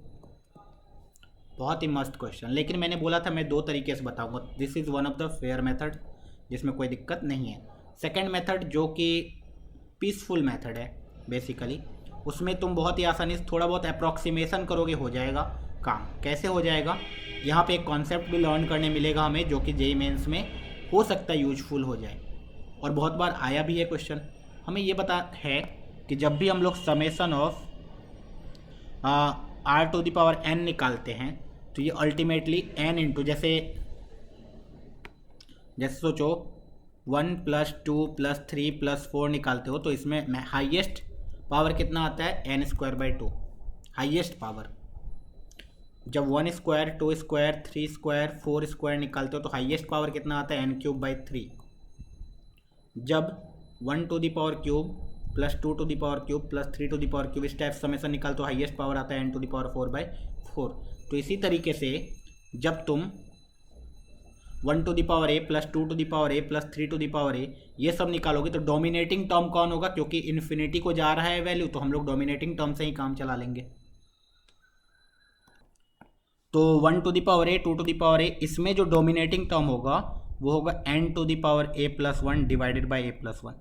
बहुत ही मस्त क्वेश्चन, लेकिन मैंने बोला था मैं 2 तरीके से बताऊंगा। This is one of the fair method जिसमें कोई दिक्कत नहीं है। सेकेंड मेथड जो कि पीसफुल मेथड है बेसिकली, उसमें तुम बहुत ही आसानी से थोड़ा बहुत अप्रॉक्सीमेशन करोगे, हो जाएगा काम। कैसे हो जाएगा, यहाँ पे एक कॉन्सेप्ट भी लर्न करने मिलेगा हमें, जो कि जेईई मेंस में हो सकता है यूजफुल हो जाए, और बहुत बार आया भी है क्वेश्चन। हमें ये पता है कि जब भी हम लोग summation of r to the power n निकालते हैं तो ये अल्टीमेटली n इंटू, जैसे सोचो 1+2+3+4 निकालते हो तो इसमें हाईएस्ट पावर कितना आता है, n²/2 हाईएस्ट पावर। जब 1² 2² 3² 4² निकालते हो तो हाईएस्ट पावर कितना आता है, n³/3। जब 1³ +2³ +3³ इस टाइप समेसन निकालते हो हाईएस्ट पावर आता है n⁴/4। तो इसी तरीके से जब तुम 1⁴ +2⁴ +3⁴ ये सब निकालोगे तो डोमिनेटिंग टर्म कौन होगा, क्योंकि इन्फिनिटी को जा रहा है वैल्यू, तो हम लोग डोमिनेटिंग टर्म से ही काम चला लेंगे। तो 1⁴ 2⁴ इसमें जो डोमिनेटिंग टर्म होगा वो होगा n⁴a+1 डिवाइडेड बाई a+1।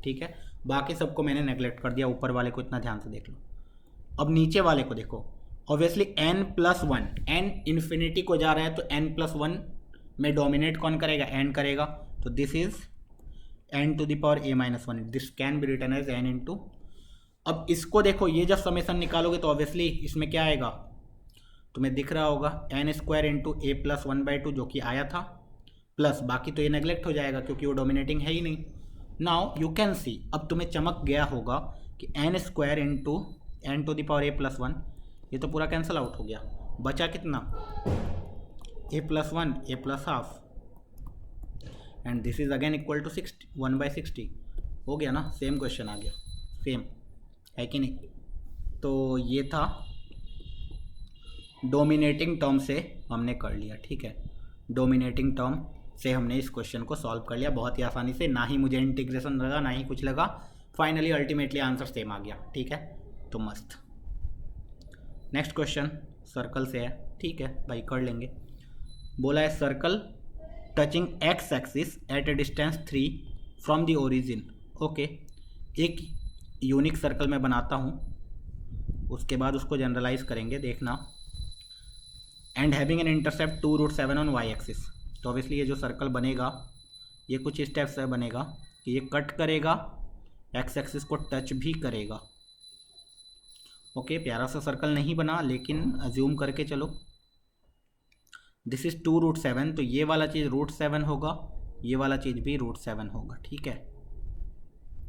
ठीक है, बाकी सबको मैंने नेगलेक्ट कर दिया, ऊपर वाले को इतना ध्यान से देख लो। अब नीचे वाले को देखो, ऑब्वियसली n+1, n इन्फिनिटी को जा रहा है तो n+1 में डोमिनेट कौन करेगा, n करेगा, तो this is n⁴a-1, this can be written as n into. अब इसको देखो, ये जब समेसन निकालोगे तो ऑब्वियसली इसमें क्या आएगा, तुम्हें दिख रहा होगा n² × a+1/2 जो कि आया था, प्लस बाकी तो ये नेगलेक्ट हो जाएगा क्योंकि वो डोमिनेटिंग है ही नहीं। नाउ यू कैन सी, अब तुम्हें चमक गया होगा कि n² × n⁴a+1 ये तो पूरा कैंसिल आउट हो गया, बचा कितना, a+1 a+½ and this is again equal to 1/60 हो गया ना। सेम क्वेश्चन आ गया, सेम है कि नहीं। तो ये था डोमिनेटिंग टर्म से हमने कर लिया। ठीक है, डोमिनेटिंग टर्म से हमने इस क्वेश्चन को सॉल्व कर लिया बहुत ही आसानी से, ना ही मुझे इंटीग्रेशन लगा ना ही कुछ लगा, फाइनली अल्टीमेटली आंसर सेम आ गया। ठीक है, तो मस्त। नेक्स्ट क्वेश्चन सर्कल से है। ठीक है भाई, कर लेंगे। बोला है circle touching x axis at A distance 3 from the origin. Okay, एक यूनिक सर्कल मैं बनाता हूँ, उसके बाद उसको जनरलाइज करेंगे, देखना। And having an intercept 2√7 on y axis. तो ऑब्वियसली ये जो सर्कल बनेगा ये कुछ इस टाइप से बनेगा कि ये कट करेगा, x एक्सिस को टच भी करेगा। ओके, प्यारा सा सर्कल नहीं बना लेकिन अज्यूम करके चलो। दिस इज 2√7, तो ये वाला चीज़ √7 होगा, ये वाला चीज़ भी √7 होगा। ठीक है,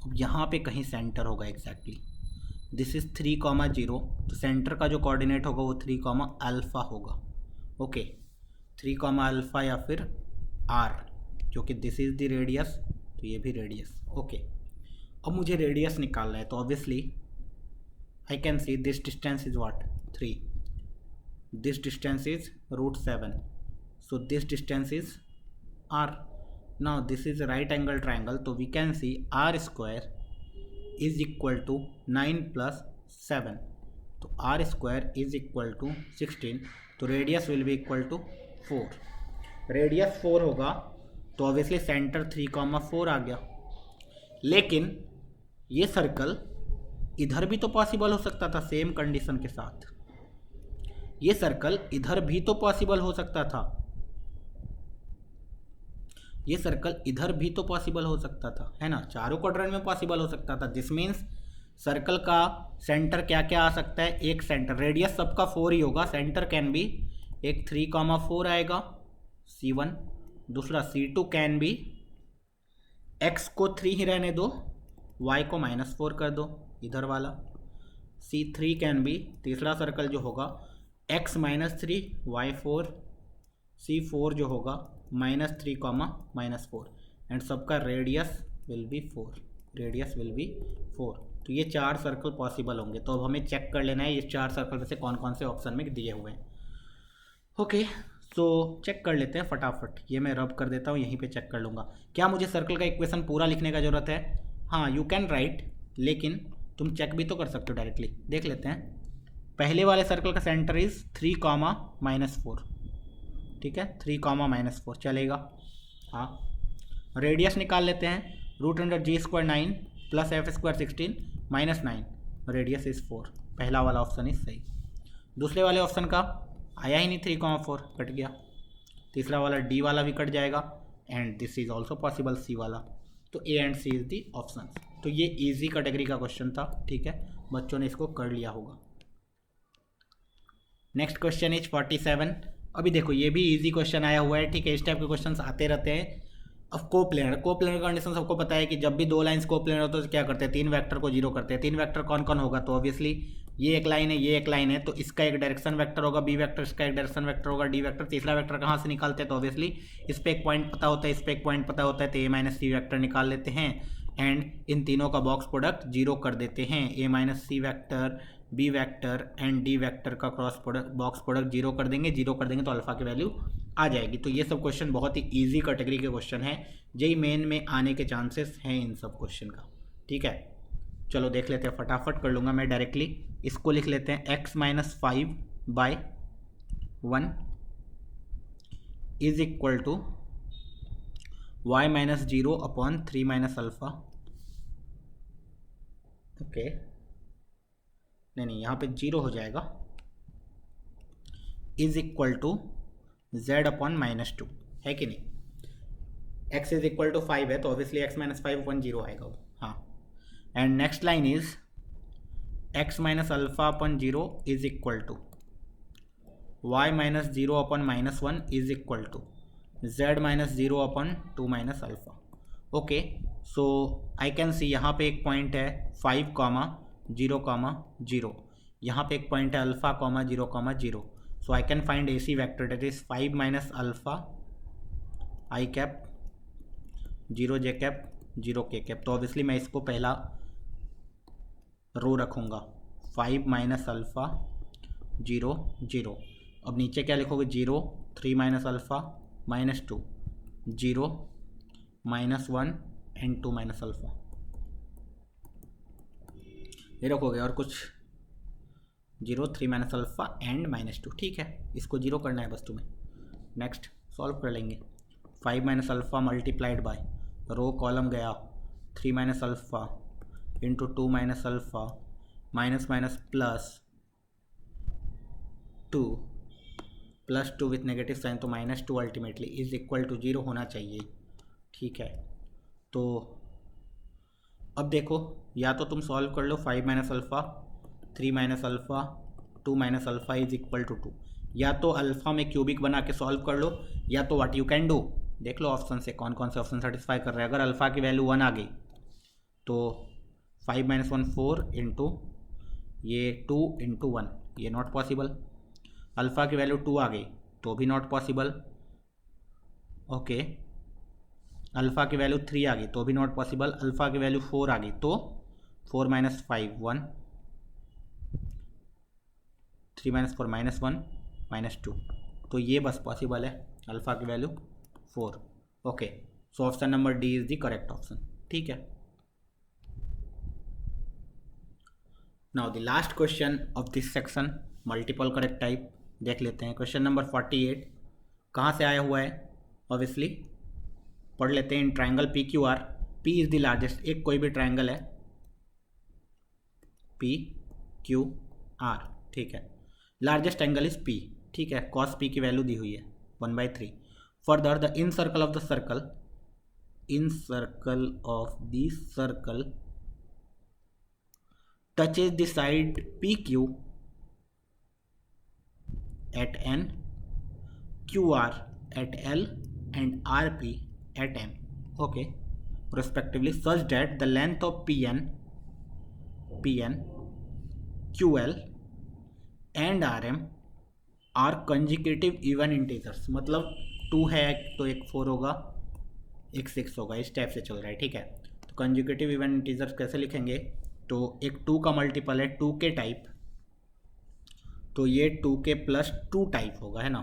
अब यहाँ पे कहीं सेंटर होगा एग्जैक्टली। दिस इज 3,0, तो सेंटर का जो कोऑर्डिनेट होगा वो 3,α होगा। ओके, 3,α या फिर r, क्योंकि दिस इज द रेडियस तो ये भी रेडियस। ओके, अब मुझे रेडियस निकालना है, तो obviously I can see this distance is what, 3. This distance is √7. So this distance is r. Now this is a right angle triangle. So we can see r square is equal to 9 plus 7. So r square is equal to 16. तो radius will be equal to 4. Radius 4 होगा तो obviously center 3,4 आ गया। लेकिन ये circle इधर भी तो possible हो सकता था सेम कंडीशन के साथ, ये सर्कल इधर भी तो पॉसिबल हो सकता था, ये सर्कल इधर भी तो पॉसिबल हो सकता था, है ना, चारों क्वाड्रेंट में पॉसिबल हो सकता था। दिस मीन्स सर्कल का सेंटर क्या क्या आ सकता है, एक सेंटर, रेडियस सबका 4 ही होगा, सेंटर कैन बी एक 3,4 आएगा C1, दूसरा C2 कैन बी, x को 3 ही रहने दो, y को -4 कर दो इधर वाला, C3 कैन बी, तीसरा सर्कल जो होगा x -3 y4, C4 जो होगा -3, -4 एंड सबका radius will be 4, radius will be 4। तो ये 4 सर्कल पॉसिबल होंगे। तो अब हमें चेक कर लेना है ये 4 सर्कल में से कौन कौन से ऑप्शन में दिए हुए हैं। ओके, सो चेक कर लेते हैं फटाफट, ये मैं रब कर देता हूँ, यहीं पे चेक कर लूँगा। क्या मुझे सर्कल का इक्वेशन पूरा लिखने का ज़रूरत है? हाँ, यू कैन राइट, लेकिन तुम चेक भी तो कर सकते हो डायरेक्टली। देख लेते हैं, पहले वाले सर्कल का सेंटर इज़ 3, -4, ठीक है, 3, -4 चलेगा। हाँ, रेडियस निकाल लेते हैं, √g² 9 + f² 16 -9, रेडियस इज़ 4, पहला वाला ऑप्शन इज सही। दूसरे वाले ऑप्शन का आया ही नहीं, 3,4 कट गया, तीसरा वाला डी वाला भी कट जाएगा and this is also possible, c वाला। तो a and c is the option. तो ये इजी कैटेगरी का क्वेश्चन था, ठीक है, बच्चों ने इसको कर लिया होगा। Next question is 47। अभी देखो ये भी इजी क्वेश्चन आया हुआ है, ठीक है, इस टाइप के क्वेश्चन आते रहते हैं। अब कोप्लेनर कंडीशन सबको पता है कि जब भी दो लाइंस कोप्लेनर होते हैं तो क्या करते हैं, तीन वेक्टर को जीरो करते हैं। तीन वेक्टर कौन कौन होगा, तो ऑब्वियसली ये एक लाइन है, ये एक लाइन है, तो इसका एक डायरेक्शन वेक्टर होगा बी वेक्टर, इसका एक डायरेक्शन वेक्टर होगा डी वेक्टर। तीसरा वेक्टर कहाँ से निकालते हैं, तो ऑब्वियसली इस पर एक पॉइंट पता होता है, इस पर एक पॉइंट पता होता है, तो ए माइनस सी वेक्टर निकाल लेते हैं एंड इन तीनों का बॉक्स प्रोडक्ट जीरो कर देते हैं। A minus c vector, b vector and d vector का cross product box product zero कर देंगे तो अल्फा की वैल्यू आ जाएगी। तो ये सब क्वेश्चन बहुत ही इजी कैटेगरी के क्वेश्चन है, जेई मेन में आने के चांसेस हैं इन सब क्वेश्चन का। ठीक है, चलो देख लेते हैं, फटाफट कर लूँगा मैं डायरेक्टली। इसको लिख लेते हैं x minus 5/1 is equal to y minus 0/3 minus alpha. Okay, नहीं यहाँ पे 0 हो जाएगा, इज इक्वल टू z/-2 है कि नहीं। x इज इक्वल टू 5 है तो ऑब्वियसली x माइनस 5/0 आएगा वो। हाँ, and next line is x minus alpha is equal to y minus 0/-1 is equal to z minus 0/2 minus alpha. Okay, so I can see यहाँ पे एक point है 5,0,0, यहाँ पे एक पॉइंट है alpha, so I can find a c vector that is 5 minus alpha i cap 0 j cap 0 k cap. तो obviously मैं इसको पहला रो रखूँगा 5 माइनस अल्फा 0 0। अब नीचे क्या लिखोगे, 0 3 minus alpha -2 0 -1 and 2 minus alpha, ये रखोगे और कुछ 0 3 माइनस अल्फा एंड -2। ठीक है, इसको 0 करना है बस तुम्हें। नेक्स्ट सॉल्व कर लेंगे। 5 minus alpha multiplied by row column गया 3 minus alpha into 2 minus alpha minus minus plus two with negative sign, तो -2 अल्टीमेटली इज इक्वल टू 0 होना चाहिए। ठीक है, तो अब देखो, या तो तुम सॉल्व कर लो 5 minus alpha 3 minus alpha 2 minus alpha is equal to 2, या तो अल्फा में क्यूबिक बना के सॉल्व कर लो, या तो व्हाट यू कैन डू, देख लो ऑप्शन से कौन कौन से ऑप्शन सेटिस्फाई कर रहे हैं। अगर अल्फा की वैल्यू 1 आ गई तो 5 माइनस 1 4 इंटू ये 2 इंटू 1, ये नॉट पॉसिबल। अल्फा की वैल्यू 2 आ गई तो भी नॉट पॉसिबल। ओके, अल्फा की वैल्यू 3 आ गई तो भी नॉट पॉसिबल। अल्फा की वैल्यू 4 आ गई तो 4 माइनस 5 1, 3 माइनस 4 -1 -2, तो ये बस पॉसिबल है, अल्फा की value 4। Okay, so option number D is the correct option. ठीक है, now the last question of this section, multiple correct type, देख लेते हैं। क्वेश्चन नंबर 48 कहाँ से आया हुआ है, ऑब्वियसली पढ़ लेते हैं। In triangle P Q R, P is the largest, एक कोई भी ट्राइंगल है पी क्यू आर, ठीक है, लार्जेस्ट एंगल इज पी। ठीक है, कॉस पी की वैल्यू दी हुई है 1/3। Further the in circle of the circle, in circle of the circle touches the side PQ at N, QR at L and RP at M, okay, respectively, such that the length of PN, QL and RM are consecutive even integers। मतलब 2 है तो एक 4 होगा, एक 6 होगा, इस type से चल रहा है। ठीक है, तो कंजिक्यूटिव इवन इंटीजर्स कैसे लिखेंगे, तो एक 2 का मल्टीपल है 2k टाइप, तो ये 2k प्लस 2 टाइप होगा, है ना।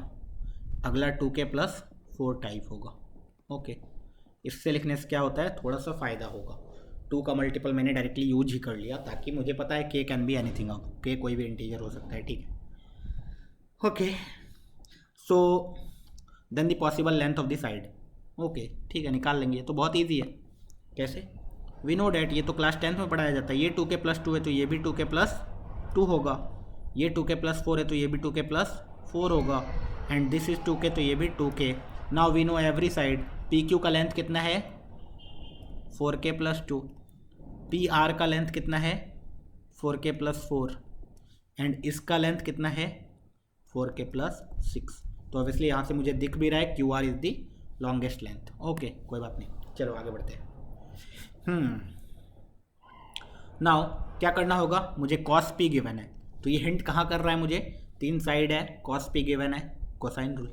अगला 2k प्लस 4 टाइप होगा। ओके, इससे लिखने से क्या होता है, थोड़ा सा फ़ायदा होगा। 2 का मल्टीपल मैंने डायरेक्टली यूज ही कर लिया ताकि मुझे पता है k can be anything, k कोई भी इंटीजर हो सकता है। ठीक है, okay, so then the possible length of the side. Okay, ठीक है, निकाल लेंगे, ये तो बहुत ईजी है। कैसे, वी नो डैट, ये तो क्लास 10th में पढ़ाया जाता है। ये 2k प्लस 2 है तो ये भी 2k प्लस 2 होगा, ये 2k प्लस 4 है तो ये भी 2k प्लस 4 होगा, एंड दिस इज 2k तो ये भी 2k। Now we know every side, P Q का लेंथ कितना है 4k प्लस 2, पी आर का लेंथ कितना है 4k प्लस 4, एंड इसका लेंथ कितना है 4k प्लस 6। तो ऑब्वियसली यहाँ से मुझे दिख भी रहा है Q R is the longest length. Okay कोई बात नहीं, चलो आगे बढ़ते हैं। नाउ क्या करना होगा, मुझे कॉस पी गिवन है, तो ये हिंट कहाँ कर रहा है मुझे, 3 साइड है, कॉस पी गिवन है, कोसाइन रूल।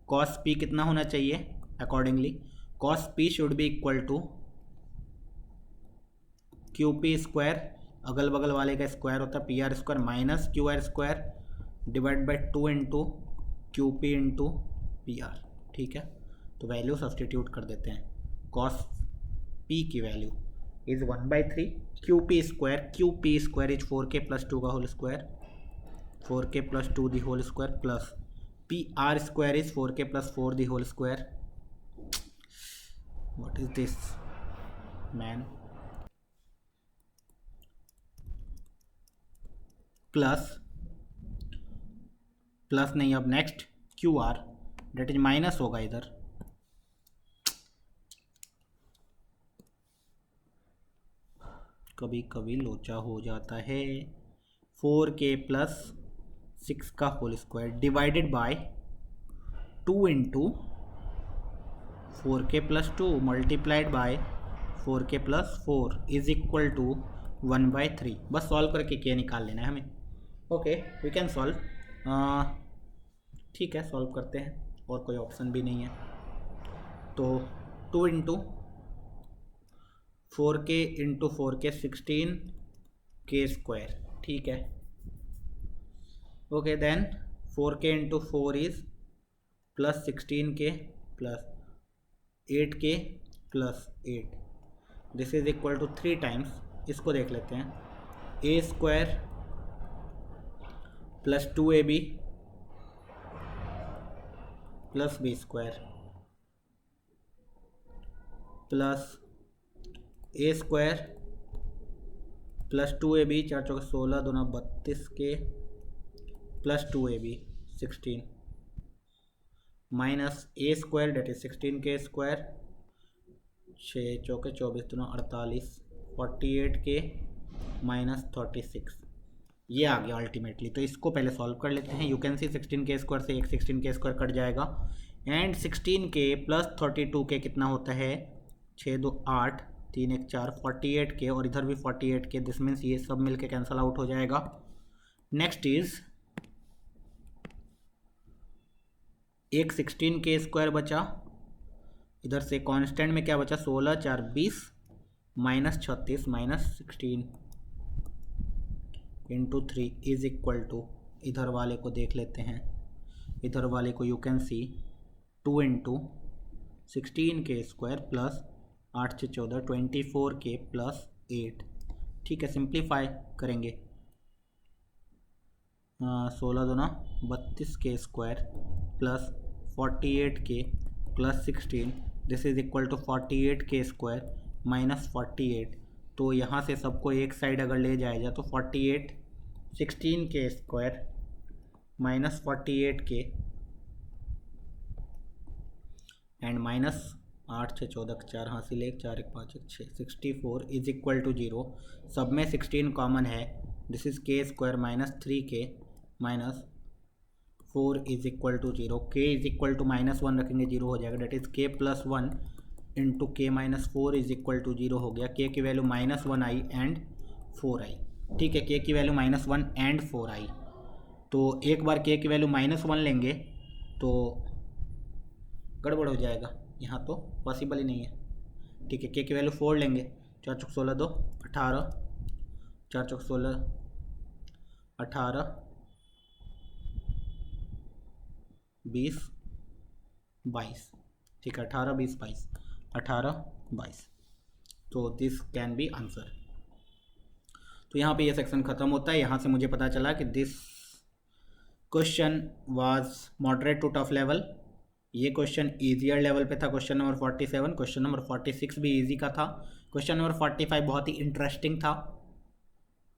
कॉस पी कितना होना चाहिए, accordingly cos P should be equal to Q P square, अगल बगल वाले का स्क्वायर होता है P R square, minus Q R square divide by 2 into Q P into P R. ठीक है, तो वैल्यू सब्सटीट्यूट कर देते हैं। कॉस पी की value is 1/3 Q P square is 4k plus 2 का whole square, 4k plus 2 the whole square, plus P R square is 4k plus 4 the whole square. What is this man, plus नहीं, अब next Q R that is minus होगा इधर, कभी कभी लोचा हो जाता है, 4k प्लस 6 का whole square divided by 2 into 4k plus 2 multiplied by 4k plus 4 is equal to 1/3। बस सॉल्व करके k निकाल लेना है हमें। ओके वी कैन सॉल्व, ठीक है सॉल्व करते हैं, और कोई ऑप्शन भी नहीं है। तो 2 into 4k into 4k 16k square, ठीक है। Okay then 4k into 4 is plus 16k plus 8k plus 8, this is equal to 3 times, इसको देख लेते हैं, a square plus 2ab plus b square plus A square plus 2ab 4 चौके 16 दूना 32k plus 2ab 16 minus A square that is 16k square, 6 चौके 24 दूना 48 48k minus 36, ये आ गया अल्टीमेटली। तो इसको पहले सॉल्व कर लेते हैं। You can C 16k square से एक 16k स्क्वायर कट जाएगा, एंड 16k प्लस 32k कितना होता है, 6 2 8 3 1 4 48k, और इधर भी 48k, दिस मीन्स ये सब मिलके कैंसल आउट हो जाएगा। नेक्स्ट इज एक 16k स्क्वायर बचा, इधर से कांस्टेंट में क्या बचा, 16 4 20 minus 36 minus 16 into 3 is equal to, इधर वाले को देख लेते हैं, इधर वाले को you can see 2 into 16k square plus 8 से 14 24k प्लस 8, ठीक है। सिंप्लीफाई करेंगे, 16 दूना 32k square plus 48k plus 16, this is equal to 48k square minus 48, तो यहाँ से सबको एक साइड अगर ले जाया जाए तो 48 16k square minus 48k and minus 8 से 14 4 हासिल 1 4 1 5 1 6 64 इज इक्वल टू 0, सब में 16 कॉमन है, this is k square minus 3k minus 4 is equal to 0, k is equal to -1 रखेंगे 0 हो जाएगा, that is k plus 1 into k minus 4 is equal to 0 हो गया। k की वैल्यू -1 आई एंड 4 आई, ठीक है, k की वैल्यू -1 एंड 4 आई। तो एक बार k की वैल्यू -1 लेंगे तो गड़बड़ हो जाएगा, यहाँ तो पॉसिबल ही नहीं है, ठीक है। k की वैल्यू 4 लेंगे, 4 चौक 16 2 18, 4 चौक 16 18 20 22, ठीक है, 18 20 22 18 22, तो दिस कैन बी आंसर। तो यहाँ पे ये सेक्शन ख़त्म होता है। यहाँ से मुझे पता चला कि this question was moderate to tough level, ये क्वेश्चन ईजियर लेवल पे था। क्वेश्चन नंबर 47, क्वेश्चन नंबर 46 भी इजी का था, क्वेश्चन नंबर 45 बहुत ही इंटरेस्टिंग था,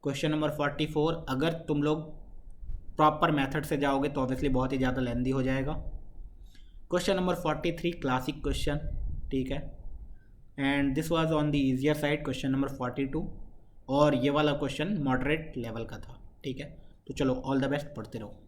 क्वेश्चन नंबर 44 अगर तुम लोग प्रॉपर मेथड से जाओगे तो ऑब्वियसली बहुत ही ज़्यादा लेंदी हो जाएगा, क्वेश्चन नंबर 43 क्लासिक क्वेश्चन, ठीक है, and this was on the easier side question number 42, और ये वाला क्वेश्चन मॉडरेट लेवल का था, ठीक है। तो चलो ऑल द बेस्ट, पढ़ते रहो।